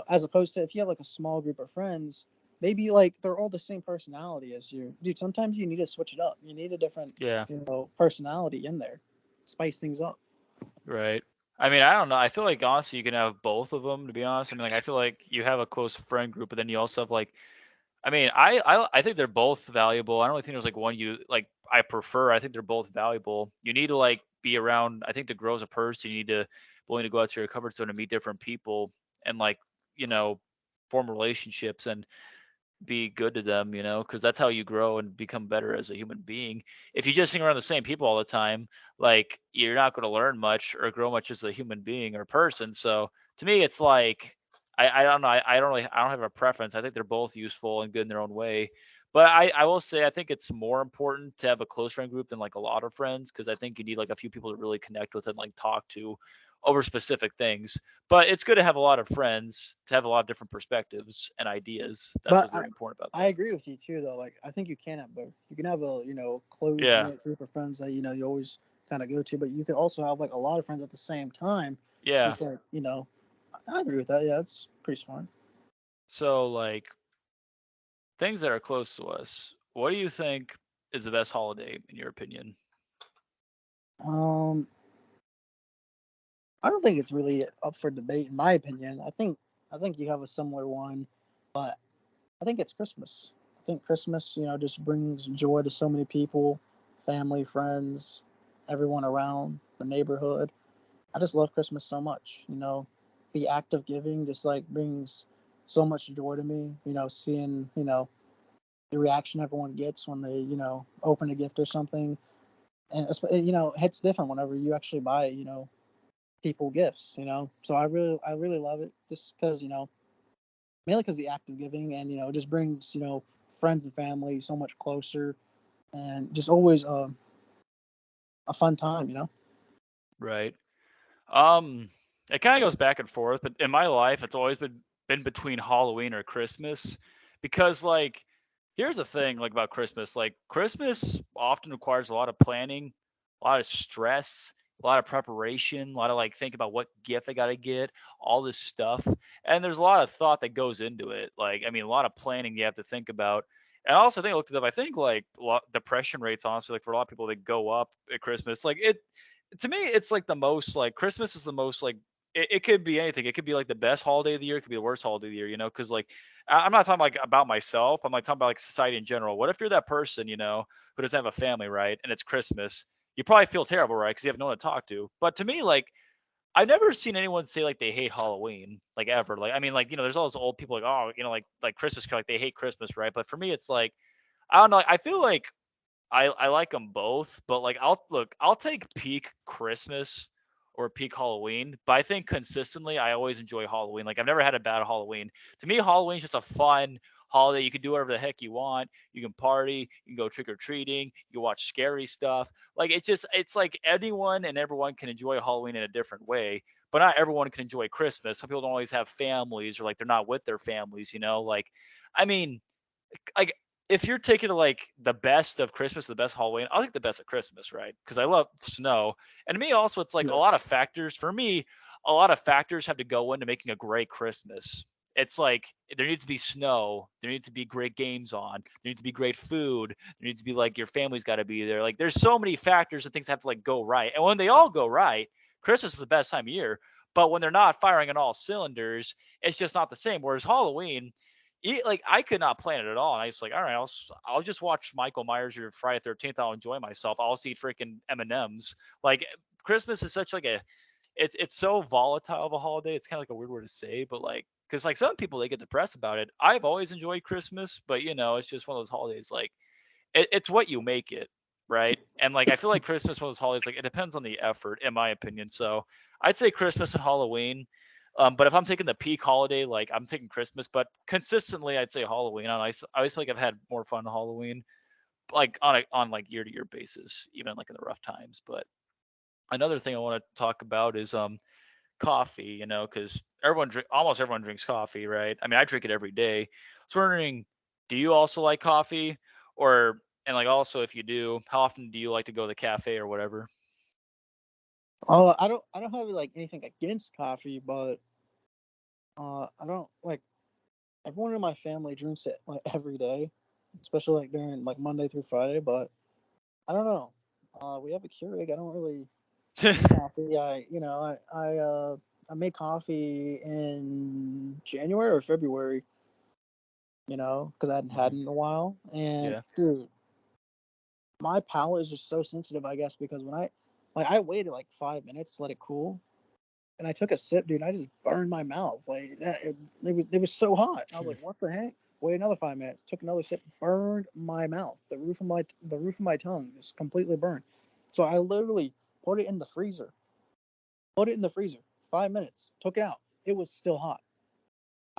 as opposed to if you have like a small group of friends, maybe like they're all the same personality as you. Dude, sometimes you need to switch it up. You need a different Yeah, personality in there, spice things up. right. I mean, I don't know. I feel like honestly, you can have both of them. To be honest, I mean, like I feel like you have a close friend group, but then you also have like I mean, I think they're both valuable. I don't really think there's like one you like I prefer. I think they're both valuable. You need to like be around. I think to grow as a person, you need to willing to go out to your comfort zone and meet different people and like you know form relationships and be good to them, because that's how you grow and become better as a human being. If you just hang around the same people all the time, like you're not going to learn much or grow much as a human being or person. So to me, it's like I don't know. I don't have a preference. I think they're both useful and good in their own way. But I will say I think it's more important to have a close friend group than like a lot of friends because I think you need like a few people to really connect with and like talk to over specific things. But it's good to have a lot of friends, to have a lot of different perspectives and ideas. That's But what's very important about I that. agree with you too, though. Like I think you can have both. You can have a close Yeah. knit group of friends that you always kind of go to, but you can also have like a lot of friends at the same time. Yeah. Just like I agree with that. Yeah, it's pretty smart. So like things that are close to us, what do you think is the best holiday in your opinion? Um, I don't think it's really up for debate, in my opinion. I think you have a similar one, but I think it's Christmas. I think Christmas, just brings joy to so many people, family, friends, everyone around the neighborhood. I just love Christmas so much. The act of giving just like brings so much joy to me. Seeing the reaction everyone gets when they open a gift or something, and it hits different whenever you actually buy it. people gifts. So I really love it just because mainly because the act of giving, and it just brings friends and family so much closer, and just always a fun time. Right. Um, it kind of goes back and forth, but in my life, it's always been between Halloween or Christmas, because like, here's the thing, like about Christmas, like Christmas often requires a lot of planning, a lot of stress, a lot of preparation, a lot of like think about what gift I gotta get, all this stuff, and there's a lot of thought that goes into it. Like, I mean, a lot of planning you have to think about. And I also think I looked it up. I think like depression rates, honestly, like for a lot of people, they go up at Christmas. Like it to me, it's like the most like Christmas is the most like it could be anything. It could be like the best holiday of the year. It could be the worst holiday of the year. Because like I'm not talking like about myself. I'm like talking about like society in general. What if you're that person who doesn't have a family, right? And it's Christmas. You probably feel terrible, right? Because you have no one to talk to. But to me, like I've never seen anyone say like they hate Halloween, like ever. Like I mean, like there's all those old people like oh, like Christmas, like they hate Christmas, right? But for me, it's like I don't know. I feel like I like them both, but like I'll take peak Christmas or peak Halloween, but I think consistently I always enjoy Halloween. Like I've never had a bad Halloween. To me, Halloween's just a fun holiday. You can do whatever the heck you want. You can party, you can go trick or treating, you can watch scary stuff. Like it's like anyone and everyone can enjoy Halloween in a different way, but not everyone can enjoy Christmas. Some people don't always have families or like they're not with their families. Like I mean, like if you're taking like the best of Christmas, the best Halloween, I'll take the best of Christmas, right? Because I love snow. And to me, also, it's like a Yeah. lot of factors. For me, a lot of factors have to go into making a great Christmas. It's like there needs to be snow, there needs to be great games on, there needs to be great food, there needs to be like your family's got to be there. Like there's so many factors that things have to like go right. And when they all go right, Christmas is the best time of year. But when they're not firing on all cylinders, it's just not the same. Whereas Halloween, like I could not plan it at all. And I was like, all right, I'll just watch Michael Myers or Friday 13th. I'll enjoy myself. I'll see freaking M&Ms. Like Christmas is such like it's so volatile of a holiday. It's kind of like a weird word to say, but like because like some people they get depressed about it. I've always enjoyed Christmas, but it's just one of those holidays. Like it's what you make it, right? And like I feel like Christmas, one of those holidays, like it depends on the effort, in my opinion. So I'd say Christmas and Halloween. But if I'm taking the peak holiday, like I'm taking Christmas, but consistently I'd say Halloween. I always feel like I've had more fun on Halloween, like on like year to year basis, even like in the rough times. But another thing I want to talk about is coffee, because almost everyone drinks coffee, right? I mean, I drink it every day. So wondering, do you also like coffee, or and like also if you do, how often do you like to go to the cafe or whatever? Oh, I don't have like anything against coffee, but I don't like everyone in my family drinks it like every day, especially like during like Monday through Friday. But I don't know. We have a Keurig. I don't really drink coffee. I made coffee in January or February. Because I hadn't had Mhm. it in a while. And Yeah. dude, my palate is just so sensitive. I guess because when I waited like 5 minutes to let it cool, and I took a sip, dude. And I just burned my mouth. Like that, it was so hot. I was like, "What the heck?" Wait another 5 minutes. Took another sip, burned my mouth. The roof of my tongue is completely burned. So I literally put it in the freezer. Put it in the freezer. 5 minutes. Took it out. It was still hot.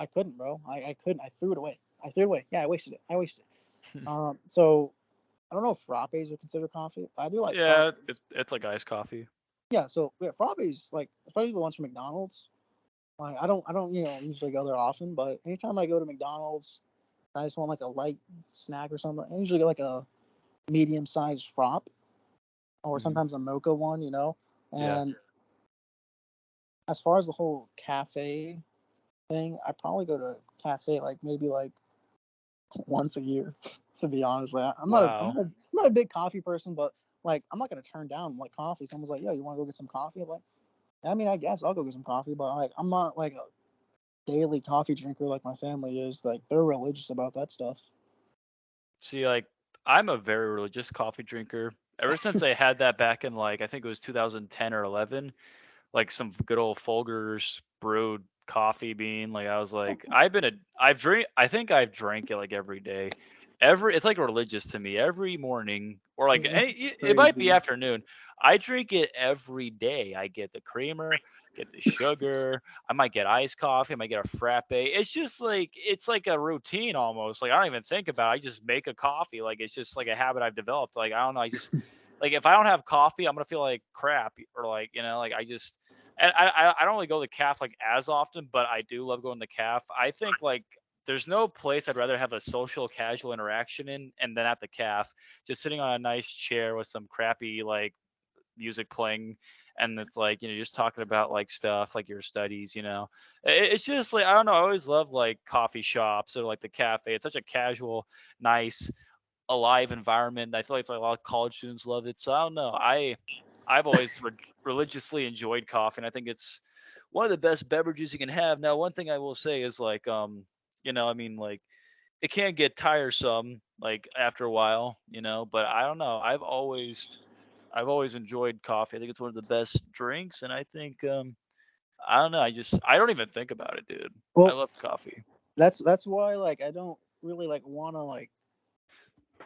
I couldn't, bro. I couldn't. I threw it away. I threw it away. Yeah, I wasted it. I wasted it. So I don't know if frappes are considered coffee. I do like Yeah, frappes. it's like iced coffee. Yeah, so yeah, frappes like especially the ones from McDonald's. Like I don't usually go there often, but anytime I go to McDonald's, I just want like a light snack or something. I usually get like a medium sized frap or Mhm. sometimes a mocha one. Yeah. And as far as the whole cafe thing, I probably go to a cafe like maybe like once a year. To be honest, like, Wow. I'm not a big coffee person, but like I'm not gonna turn down like coffee. Someone's like, "Yo, you want to go get some coffee?" I'm like, I mean, I guess I'll go get some coffee, but like I'm not like a daily coffee drinker like my family is. Like they're religious about that stuff. See, like I'm a very religious coffee drinker. Ever since I had that back in like I think it was 2010 or 11, like some good old Folgers brewed coffee bean. Like I was like, I've think I've drank it like every day. It's like religious to me. Every morning, or like That's it might be crazy. afternoon. I drink it every day. I get the creamer, get the sugar. I might get iced coffee. I might get a frappe. It's like a routine almost. Like I don't even think about it. I just make a coffee. Like it's just like a habit I've developed. Like I don't know. I just like if I don't have coffee, I'm gonna feel like crap, or like like I just. And I don't really go to the calf like as often, but I do love going to the calf. I think like there's no place I'd rather have a social casual interaction in and then at the calf, just sitting on a nice chair with some crappy like music playing, and it's like just talking about like stuff like your studies. It's just like I don't know. I always love like coffee shops or like the cafe. It's such a casual, nice, alive environment. I feel like it's like a lot of college students love it. So I don't know. I've always religiously enjoyed coffee, and I think it's one of the best beverages you can have. Now, one thing I will say is like I mean like it can get tiresome like after a while, but I don't know. I've always enjoyed coffee. I think it's one of the best drinks, and I think I don't know. I don't even think about it, dude. I Well, love coffee. that's why like I don't really like want to like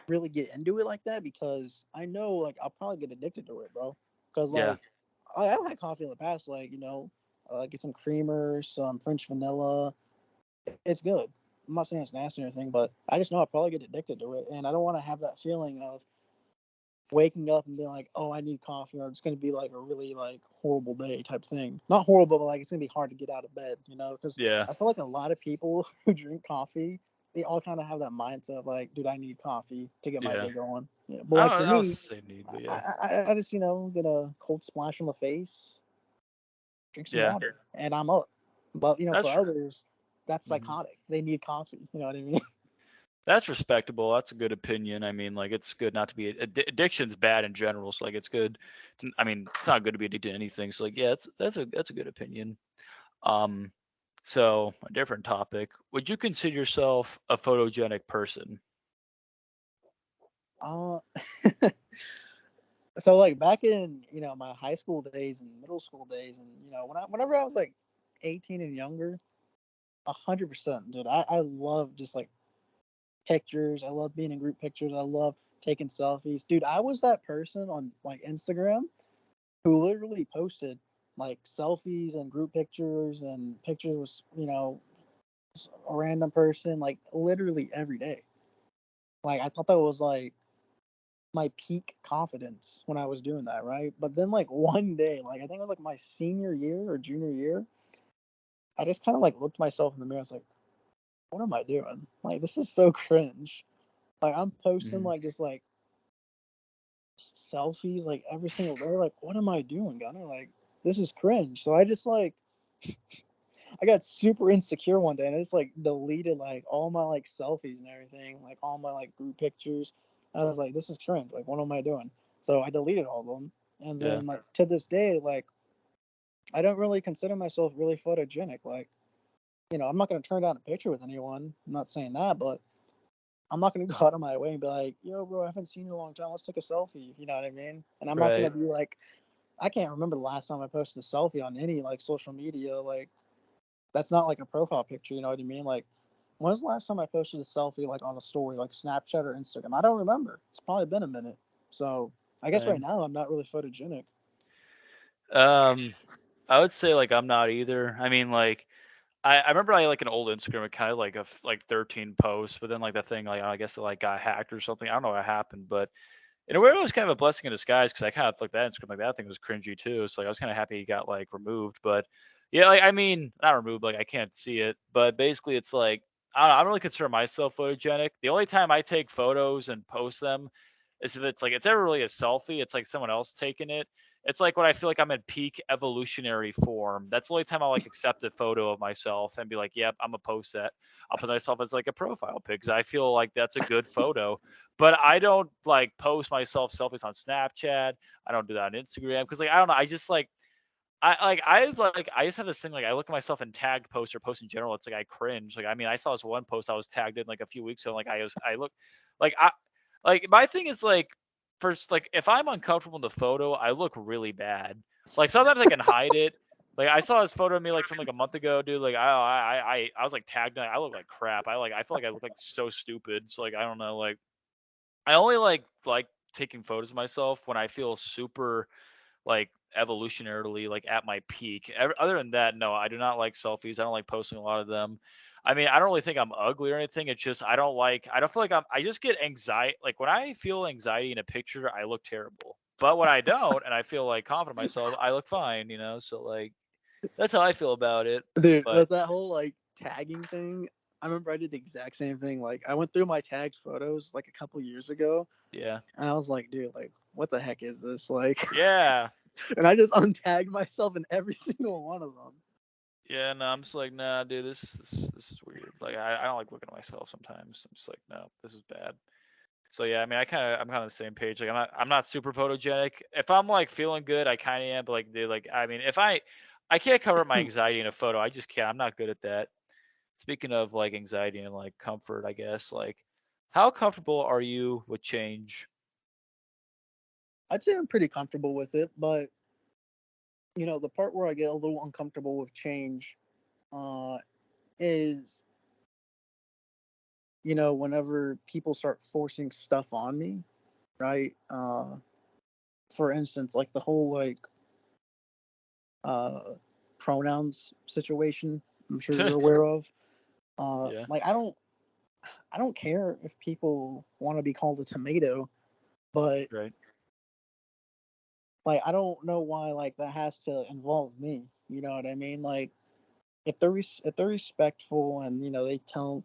really get into it like that because I know like I'll probably get addicted to it, bro. Because Yeah. like I've had coffee in the past, like get some creamer, some French vanilla. It's good. I'm not saying it's nasty or anything, but I just know I'll probably get addicted to it, and I don't want to have that feeling of waking up and being like, oh, I need coffee, or it's going to be like a really like horrible day type thing. Not horrible, but like it's going to be hard to get out of bed, because Yeah. I feel like a lot of people who drink coffee, they all kind of have that mindset of like, dude, I need coffee to get my Yeah. day going. Yeah, but I like don't, for I don't me, say need, but I, yeah. I just get a cold splash on the face, drink some Yeah. water, and I'm up. But That's for true. others, that's Mhm. psychotic. They need coffee. You know what I mean? That's respectable. That's a good opinion. I mean, like it's good not to be addiction's bad in general. So like it's good. I mean, it's not good to be addicted to anything. So like yeah, that's a good opinion. Um, so a different topic. Would you consider yourself a photogenic person? uh, so like back in my high school days and middle school days, and whenever I was like 18 and younger, 100%, dude. I love just like pictures. I love being in group pictures. I love taking selfies, dude. I was that person on like Instagram who literally posted like selfies and group pictures and pictures with a random person like literally every day. Like I thought that was like my peak confidence when I was doing that, right? But then like one day, like I think it was like my senior year or junior year, I just kind of like looked myself in the mirror. I was like, what am I doing? Like this is so cringe. Like I'm posting Mhm. like just like selfies like every single day. Like what am I doing, Gunnar? Like this is cringe. So I just like I got super insecure one day and I just like deleted like all my like selfies and everything, like all my like group pictures. I was like, this is cringe. Like, what am I doing? So I deleted all of them. And Yeah. then like to this day, like I don't really consider myself really photogenic. Like, I'm not gonna turn down a picture with anyone. I'm not saying that, but I'm not gonna go out of my way and be like, yo, bro, I haven't seen you in a long time. Let's take a selfie. You know what I mean? And I'm not gonna Right. be like, I can't remember the last time I posted a selfie on any like social media. Like that's not like a profile picture. You know what I mean? Like when was the last time I posted a selfie like on a story, like Snapchat or Instagram? I don't remember. It's probably been a minute. So I guess right Same. now I'm not really photogenic. Um, I would say like I'm not either. I mean, like I remember I had, like an old Instagram account, like like 13 posts, but then like that thing, like I guess it like got hacked or something. I don't know what happened, but in a way, it was kind of a blessing in disguise because I kind of looked at that Instagram like that thing was cringy too. So like, I was kind of happy he got like removed. But yeah, like I mean, not removed, like I can't see it. But basically, it's like I don't really consider myself photogenic. The only time I take photos and post them is if it's like it's ever really a selfie. It's like someone else taking it. It's like when I feel like I'm in peak evolutionary form. That's the only time I'll like accept a photo of myself and be like, "Yep, I'm a post that." I'll put myself as like a profile pic because I feel like that's a good photo, but I don't like post myself selfies on Snapchat. I don't do that on Instagram because like I don't know. I just I just have this thing like I look at myself in tagged posts or posts in general. It's like I cringe. Like I mean I saw this one post I was tagged in like a few weeks ago. Like I look like I like my thing is like first like if I'm uncomfortable in the photo I look really bad. Like sometimes I can hide it, Like I saw his photo of me like from like a month ago, dude. Like I was like tagged. I look like crap. I feel like I look like so stupid. So like I don't know. Like I only like taking photos of myself when I feel super like evolutionarily like at my peak. Other than that, no, I do not like selfies. I don't like posting a lot of them. I mean, I don't really think I'm ugly or anything. It's just I don't feel like I just get anxiety. Like when I feel anxiety in a picture, I look terrible. But when I don't and I feel like confident in myself, I look fine, you know? So like that's how I feel about it. Dude, But with that whole like tagging thing, I remember I did the exact same thing. Like I went through my tagged photos like a couple years ago, yeah. and I was like, dude, like what the heck is this? Like, Yeah. and I just untagged myself in every single one of them. Yeah, no, I'm just like, nah, dude, this is weird. Like I don't like looking at myself sometimes. I'm just like, no, this is bad. So yeah, I mean, I'm kind of the same page. Like I'm not super photogenic. If I'm like feeling good, I kind of am. But like, dude, like I mean, if I can't cover up my anxiety in a photo. I just can't. I'm not good at that. Speaking of like anxiety and like comfort, I guess like, how comfortable are you with change? I'd say I'm pretty comfortable with it, but the part where I get a little uncomfortable with change, uh, is whenever people start forcing stuff on me, right? For instance, like the whole like uh pronouns situation. I'm sure you're aware of. Yeah. Like I don't care if people want to be called a tomato, but Right. like I don't know why like that has to involve me. You know what I mean? Like if they're respectful and they tell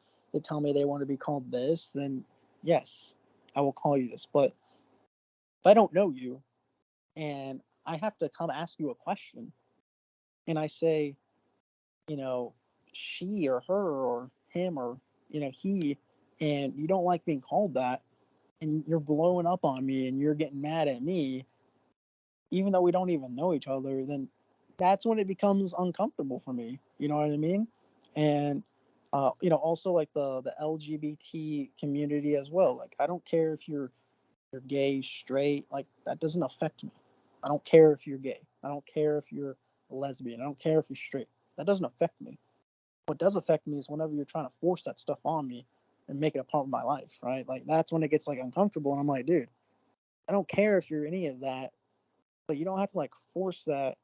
me they want to be called this, then yes, I will call you this. But if I don't know you and I have to come ask you a question and I say, you know, she or her or him or he, and you don't like being called that, and you're blowing up on me and you're getting mad at me, even though we don't even know each other, then that's when it becomes uncomfortable for me. You know what I mean? And also like the LGBT community as well. Like I don't care if you're gay, straight, like that doesn't affect me. I don't care if you're gay. I don't care if you're a lesbian. I don't care if you're straight. That doesn't affect me. What does affect me is whenever you're trying to force that stuff on me and make it a part of my life, right? Like that's when it gets like uncomfortable and I'm like, dude, I don't care if you're any of that, but you don't have to like force that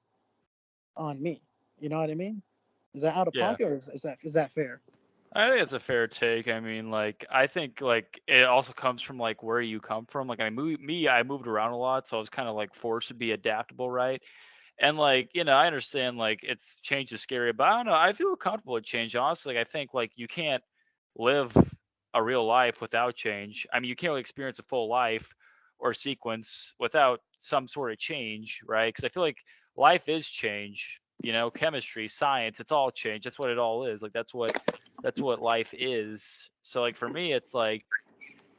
on me. You know what I mean? Is that out of Yeah. pocket or is that fair? I think it's a fair take. I mean, like, I think like it also comes from like where you come from. Like, I moved around a lot, so I was kind of like forced to be adaptable, right? And like, I understand like it's change is scary, but I don't know. I feel comfortable with change. Honestly, like, I think like you can't live a real life without change. I mean, you can't really experience a full life or sequence without some sort of change, right? Because I feel like life is change. Chemistry, science, it's all change. That's what it all is. Like that's what life is. So like for me, it's like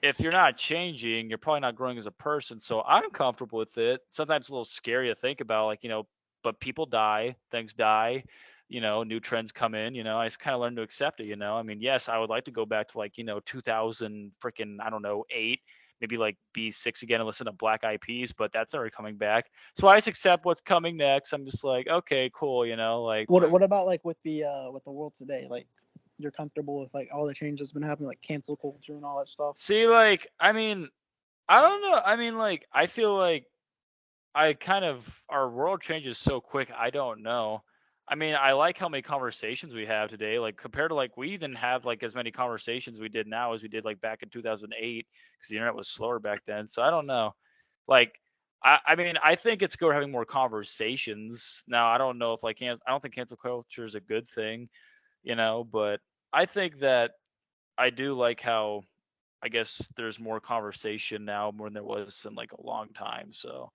if you're not changing, you're probably not growing as a person. So I'm comfortable with it. Sometimes it's a little scary to think about, like, but people die, things die, new trends come in, I just kind of learned to accept it. I mean, yes, I would like to go back to like, 2000 freaking, I don't know, 8, maybe like B6 again and listen to Black Eyed Peas, but that's already coming back. So I just accept what's coming next. I'm just like, okay, cool, like, What about like with the world today? Like you're comfortable with like all the changes that's been happening, like cancel culture and all that stuff? see, like, I mean, I don't know. I mean, like, I feel like our world changes so quick. I don't know. I mean, I like how many conversations we have today. Like compared to like we didn't have like as many conversations we did now as we did like back in 2008 because the internet was slower back then. So I don't know. Like I mean, I think it's good having more conversations. Now, I don't know if like I don't think cancel culture is a good thing, but I think that I do like how I guess there's more conversation now more than there was in like a long time. So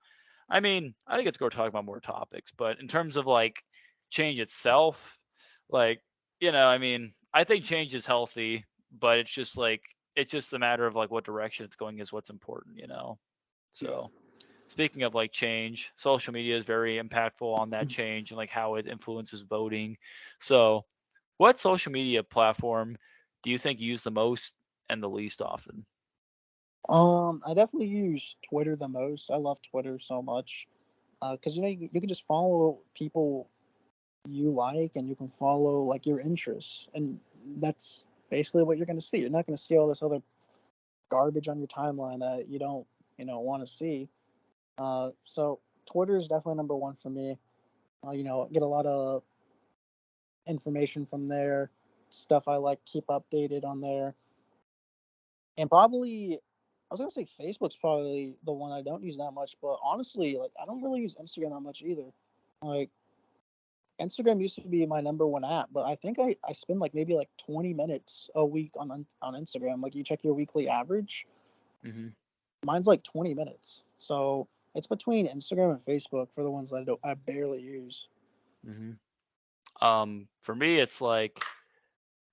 I mean, I think it's good to talk about more topics, but in terms of like change itself, like, I mean, I think change is healthy, but it's just a matter of like what direction it's going is what's important. Yeah. So speaking of like change, social media is very impactful on that change and like how it influences voting. So what social media platform do you think you use the most and the least often? I definitely use Twitter the most. I love Twitter so much because you can just follow people you like, and you can follow like your interests, and that's basically what you're going to see. You're not going to see all this other garbage on your timeline that you don't want to see. So Twitter is definitely number one for me. Get a lot of information from there, stuff I like, keep updated on there, and probably I was gonna say Facebook's probably the one I don't use that much, but honestly, like I don't really use Instagram that much either. Like Instagram used to be my number one app, but I think I spend like maybe like 20 minutes a week on Instagram. Like you check your weekly average, Mm-hmm. mine's like 20 minutes. So it's between Instagram and Facebook for the ones that I barely use. Mm-hmm. For me, it's like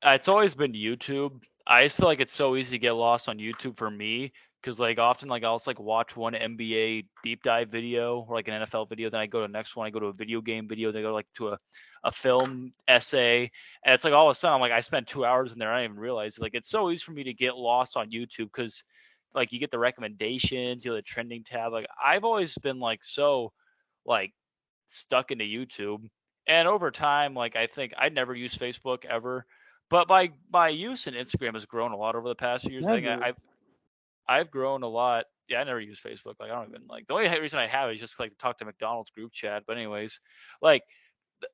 it's always been YouTube. I just feel like it's so easy to get lost on YouTube for me because like often like I'll just like watch one NBA deep dive video or like an NFL video, then I go to the next one, I go to a video game video, then I go like to a film essay, and it's like all of a sudden I'm like I spent 2 hours in there, I didn't even realize it. Like it's so easy for me to get lost on YouTube because like you get the recommendations, the trending tab. Like I've always been like so like stuck into YouTube. And over time, like I think I'd never use Facebook ever, but my use in Instagram has grown a lot over the past few years. I think Never. I've grown a lot. Yeah, I never use Facebook. Like I don't even like the only reason I have it is just like to talk to McDonald's group chat. But anyways, like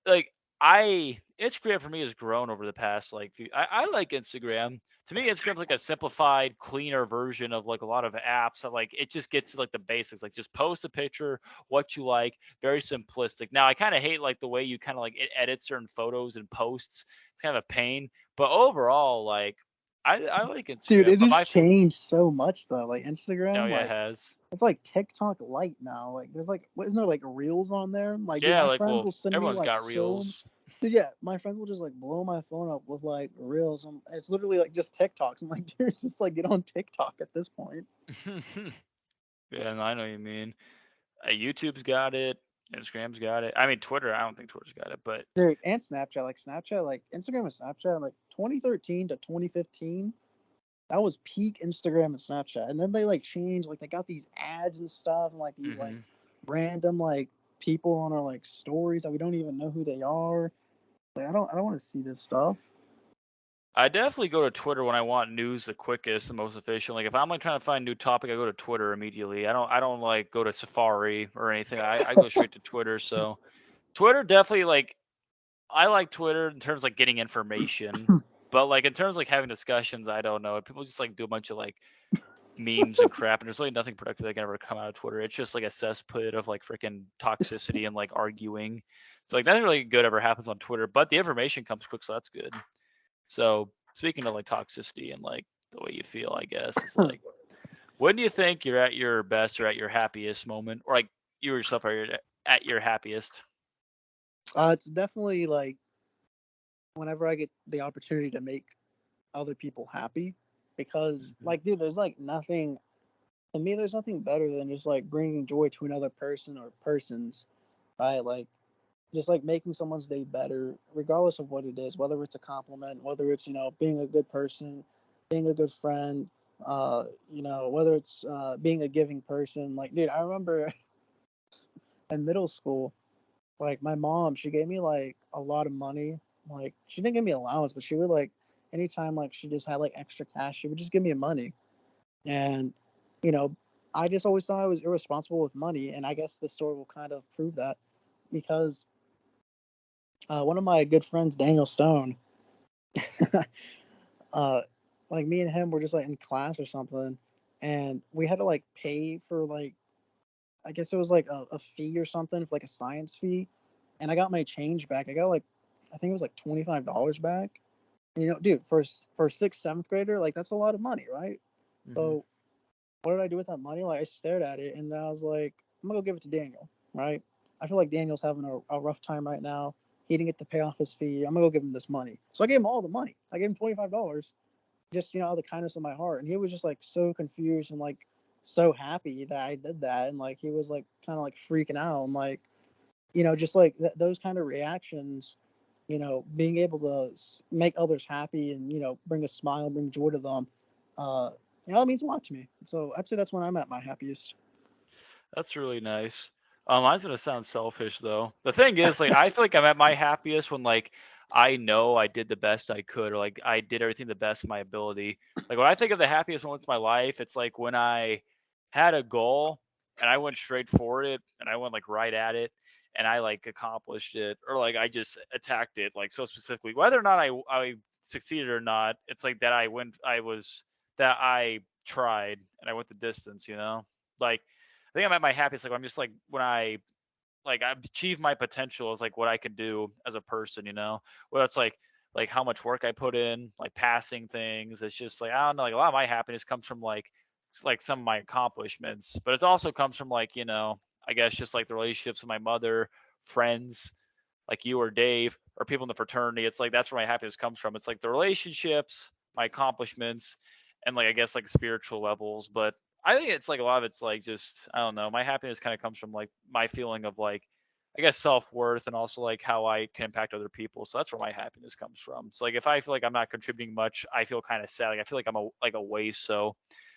like I Instagram for me has grown over the past like few. I like Instagram. To me, Instagram's like a simplified, cleaner version of like a lot of apps that like it just gets to like the basics. Like just post a picture, what you like, very simplistic. Now I kind of hate like the way you kind of like it edits certain photos and posts. It's kind of a pain. But overall, like I like Dude, Instagram. it But has my changed so much though. Like no, Instagram, yeah, it like has. it's like TikTok light now. Like there's like what isn't there like reels on there? Like dude, Yeah, my like friends well, will send me everyone's like got so reels. dude, yeah, my friends will just like blow my phone up with like reels. It's literally like just TikToks. I'm like, dude, just like get on TikTok at this point. Yeah, no, I know what you mean. YouTube's got it. Instagram's got it. I mean, Twitter. I don't think Twitter's got it, but Dude, and Snapchat, like Instagram and Snapchat, like 2013 to 2015, that was peak Instagram and Snapchat. And then they like changed, like they got these ads and stuff, and like these like hmm random like people on our like stories that we don't even know who they are. Like I don't want to see this stuff. I definitely go to Twitter when I want news the quickest, the most efficient. Like if I'm like trying to find a new topic, I go to Twitter immediately. I don't like go to Safari or anything. I go straight to Twitter. So Twitter definitely like I like Twitter in terms of like getting information, but like in terms of like having discussions, I don't know. People just like do a bunch of like memes and crap, and there's really nothing productive that can ever come out of Twitter. It's just like a cesspit of like freaking toxicity and like arguing. So like nothing really good ever happens on Twitter, but the information comes quick, so that's good. So speaking of like toxicity and like the way you feel, I guess is like when do you think you're at your best or at your happiest moment, or like you yourself are at your happiest? It's definitely like whenever I get the opportunity to make other people happy, because hmm like, dude, there's like nothing to me. There's nothing better than just like bringing joy to another person or persons, right? Like just like making someone's day better, regardless of what it is, whether it's a compliment, whether it's being a good person, being a good friend, whether it's being a giving person. Like, dude, I remember in middle school, like my mom, she gave me like a lot of money. Like she didn't give me allowance, but she would like anytime like she just had like extra cash, she would just give me money. And you know, I just always thought I was irresponsible with money, and I guess this story will kind of prove that because one of my good friends, Daniel Stone, uh, like me and him were just like in class or something, and we had to like pay for like I guess it was like a fee or something for like a science fee, and I got my change back. I got like I think it was like $25 back. And, dude, for sixth, seventh grader, like that's a lot of money, right? hmm So what did I do with that money? Like I stared at it and I was like, I'm gonna go give it to Daniel, right? I feel like Daniel's having a rough time right now. He didn't get to pay off his fee. I'm gonna go give him this money. So I gave him all the money. I gave him $25, just out of the kindness of my heart. And he was just like so confused and like so happy that I did that. And like he was like kind of like freaking out and like just like those kind of reactions. Being able to make others happy and bring a smile, bring joy to them. Uh, it means a lot to me. So I'd say that's when I'm at my happiest. That's really nice. Mine's gonna sound selfish though. The thing is, like, I feel like I'm at my happiest when like I know I did the best I could, or like I did everything the best of my ability. Like when I think of the happiest moments of my life, it's like when I had a goal and I went straight for it and I went like right at it and I like accomplished it, or like I just attacked it like so specifically. Whether or not I succeeded or not, it's like that I tried and I went the distance, you know? Like I think I'm at my happiest like when I'm just like when I've achieved my potential as like what I can do as a person, you know. Whether it's like how much work I put in, like passing things. It's just like I don't know, like a lot of my happiness comes from like some of my accomplishments, but it also comes from like, you know, I guess just like the relationships with my mother, friends, like you or Dave, or people in the fraternity. It's like that's where my happiness comes from. It's like the relationships, my accomplishments, and like I guess like spiritual levels. But I think it's like a lot of it's like just I don't know. My happiness kind of comes from like my feeling of like I guess self worth and also like how I can impact other people. So that's where my happiness comes from. So like if I feel like I'm not contributing much, I feel kind of sad. Like I feel like I'm a waste. So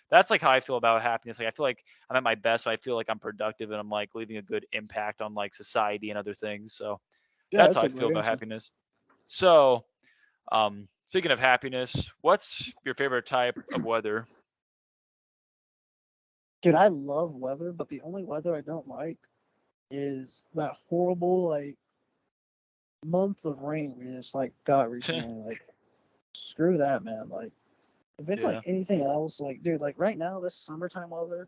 that's like how I feel about happiness. Like I feel like I'm at my best. So I feel like I'm productive and I'm like leaving a good impact on like society and other things. So Yeah, that's how that's a I feel great about answer. happiness. So, speaking of happiness, what's your favorite type of weather? Dude, I love weather, but the only weather I don't like is that horrible like month of rain we just like got recently. Like, screw that, man. Like, if it's like Yeah. anything else, like, dude, like right now, this summertime weather,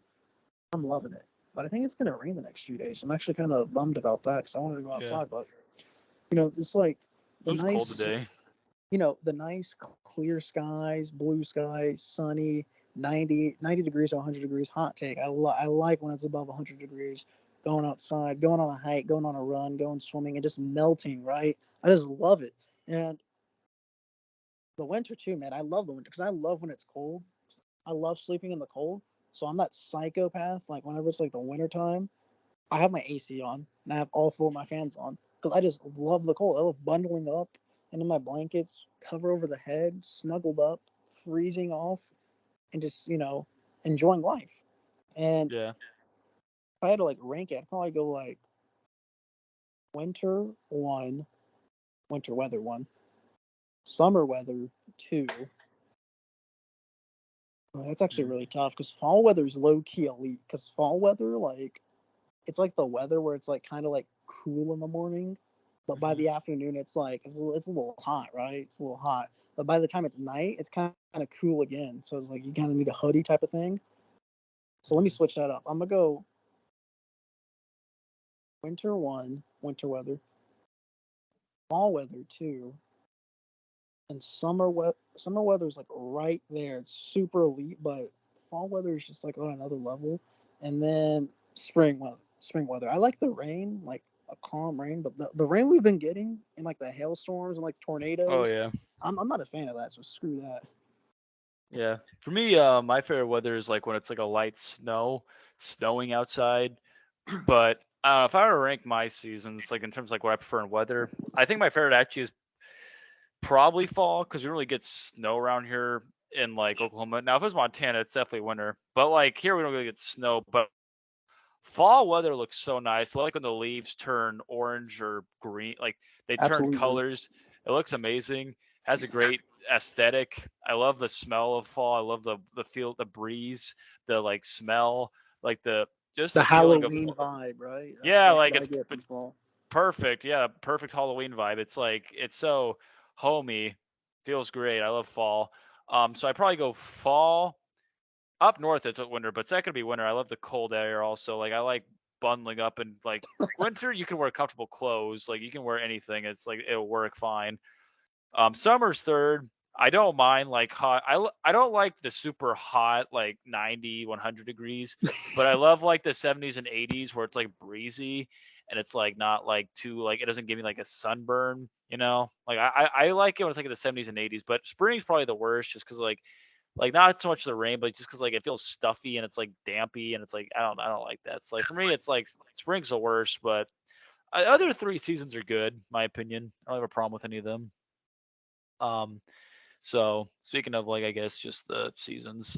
I'm loving it. But I think it's gonna rain the next few days. I'm actually kind of bummed about that because I wanted to go Yeah. outside. But it's like It the was cold nice, today. the nice clear skies, blue skies, sunny, 90 degrees to 100 degrees. Hot take. I like when it's above 100 degrees. Going outside, going on a hike, going on a run, going swimming, and just melting. Right. I just love it. And the winter too, man. I love the winter because I love when it's cold. I love sleeping in the cold. So I'm that psychopath. Like whenever it's like the winter time, I have my AC on and I have all four of my fans on because I just love the cold. I love bundling up into my blankets, cover over the head, snuggled up, freezing off, and just enjoying life. And Yeah. if I had to like rank it, I'd probably go like winter one, winter weather one, summer weather two. Oh, that's actually Mm. really tough because fall weather is low key elite. Because fall weather, like it's like the weather where it's like kind of like cool in the morning, but by Mm-hmm. the afternoon it's a little hot, right? It's a little hot. But by the time it's night, it's kind of cool again. So it's like you kind of need a hoodie type of thing. So let me Mm-hmm. switch that up. I'm gonna go winter one, winter weather, fall weather two, and summer weather is like right there. It's super elite, but fall weather is just like on another level. And then spring weather. I like the rain, like a calm rain, but the rain we've been getting and like the hailstorms and like Oh tornadoes, yeah. I'm not a fan of that. So screw that. Yeah. For me, my favorite weather is like when it's like a light snow, snowing outside. But if I were to rank my seasons, like in terms of like what I prefer in weather, I think my favorite actually is probably fall because we don't really get snow around here in like Oklahoma. Now, if it was Montana, it's definitely winter. But like here, we don't really get snow. But fall weather looks so nice. I like when the leaves turn orange or green, like they turn Absolutely. colors. It looks amazing. Has a great aesthetic. I love the smell of fall. I love the feel, the breeze, the like smell, like the just The the feeling of Halloween vibe, right? That's yeah, that's like what I get from it's fall. perfect. Yeah, perfect Halloween vibe. It's like it's so homey. Feels great. I love fall. So I probably go fall. Up north, it's winter, but it's not gonna be winter. I love the cold air also. Like I like bundling up and like winter, you can wear comfortable clothes. Like you can wear anything. It's like it'll work fine. Summer's third. I don't mind like hot. I don't like the super hot like 90, 100 degrees, but I love like the 70s and 80s where it's like breezy and it's like not like too like it doesn't give me like a sunburn, you know? Like I like it when it's like in the 70s and 80s, but spring's probably the worst just cuz like not so much the rain, but just because like it feels stuffy and it's like dampy and it's like I don't like that. So like for me, it's like spring's the worst, but other three seasons are good, my opinion. I don't have a problem with any of them. Um, so speaking of like I guess just the seasons,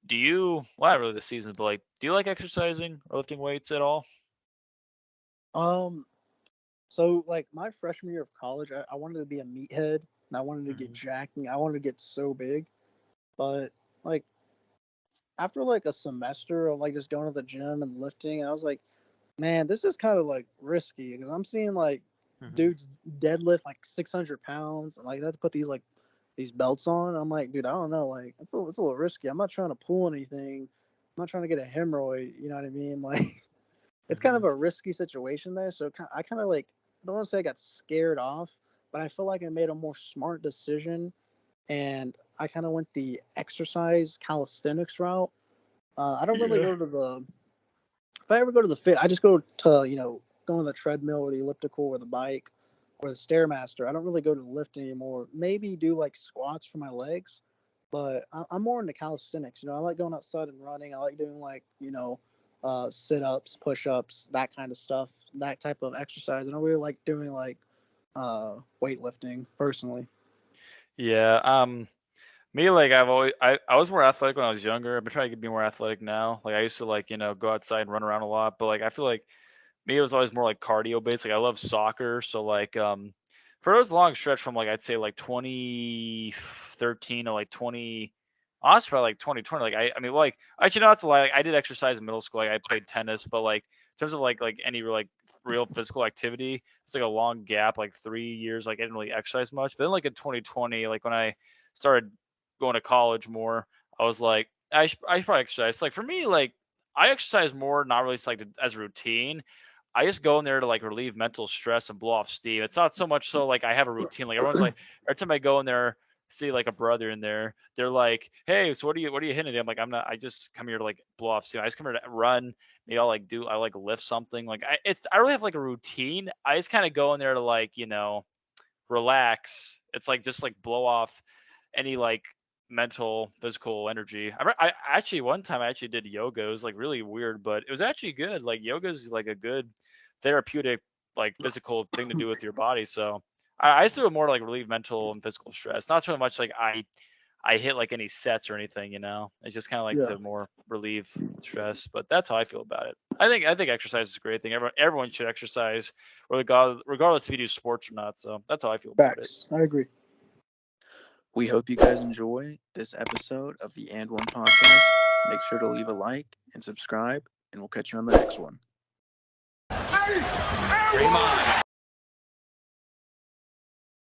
do you well not really the seasons, but like do you like exercising or lifting weights at all? So like my freshman year of college, I wanted to be a meathead and I wanted to get jacked and I wanted to get so big. But like after like a semester of like just going to the gym and lifting, I was like, man, this is kind of like risky because I'm seeing like dudes deadlift like 600 pounds and like they have to put these belts on. I'm like, dude, I don't know, like it's a little risky. I'm not trying to pull anything. I'm not trying to get a hemorrhoid. You know what I mean? Like it's kind of a risky situation there. So I kind of like I don't want to say I got scared off, but I feel like I made a more smart decision, and I kind of went the exercise calisthenics route. I don't really go to the if I ever go to the fit, I just go to go on the treadmill or the elliptical or the bike or the stairmaster. I don't really go to the lift anymore. Maybe do like squats for my legs, but I'm more into calisthenics. I like going outside and running. I like doing like sit ups, push ups, that kind of stuff. That type of exercise. I don't really like doing like weightlifting personally. Yeah. Me, like I was more athletic when I was younger. I've been trying to be more athletic now. Like I used to like, go outside and run around a lot, but like I feel like me it was always more like cardio based. Like I love soccer, so like for those long stretch from like I'd say like 2013 to like 20 honestly probably like 2020. Like I mean like actually not to lie, like I did exercise in middle school. Like I played tennis, but like in terms of like any like real physical activity, it's like a long gap, like 3 years. Like I didn't really exercise much. But then like in 2020, like when I started going to college more, I was like, I should probably exercise. Like for me, like I exercise more, not really like as a routine. I just go in there to like relieve mental stress and blow off steam. It's not so much so like I have a routine. Like everyone's like, every time I go in there, see like a brother in there, they're like, "Hey, so what are you hitting?" I'm like, "I'm not. I just come here to like blow off steam. I just come here to run. Maybe I like lift something. Like I really have like a routine. I just kind of go in there to like relax. It's like just like blow off any like mental physical energy. I actually one time I actually did yoga. It was like really weird, but it was actually good. Like yoga is like a good therapeutic like physical thing to do with your body. So I just do it more to like relieve mental and physical stress. Not so much like I hit like any sets or anything. It's just kind of like Yeah. to more relieve stress. But that's how I feel about it. I think exercise is a great thing. Everyone should exercise, regardless if you do sports or not. So that's how I feel about it. Facts. I agree. We hope you guys enjoy this episode of the And One podcast. Make sure to leave a like and subscribe, and we'll catch you on the next one. Draymond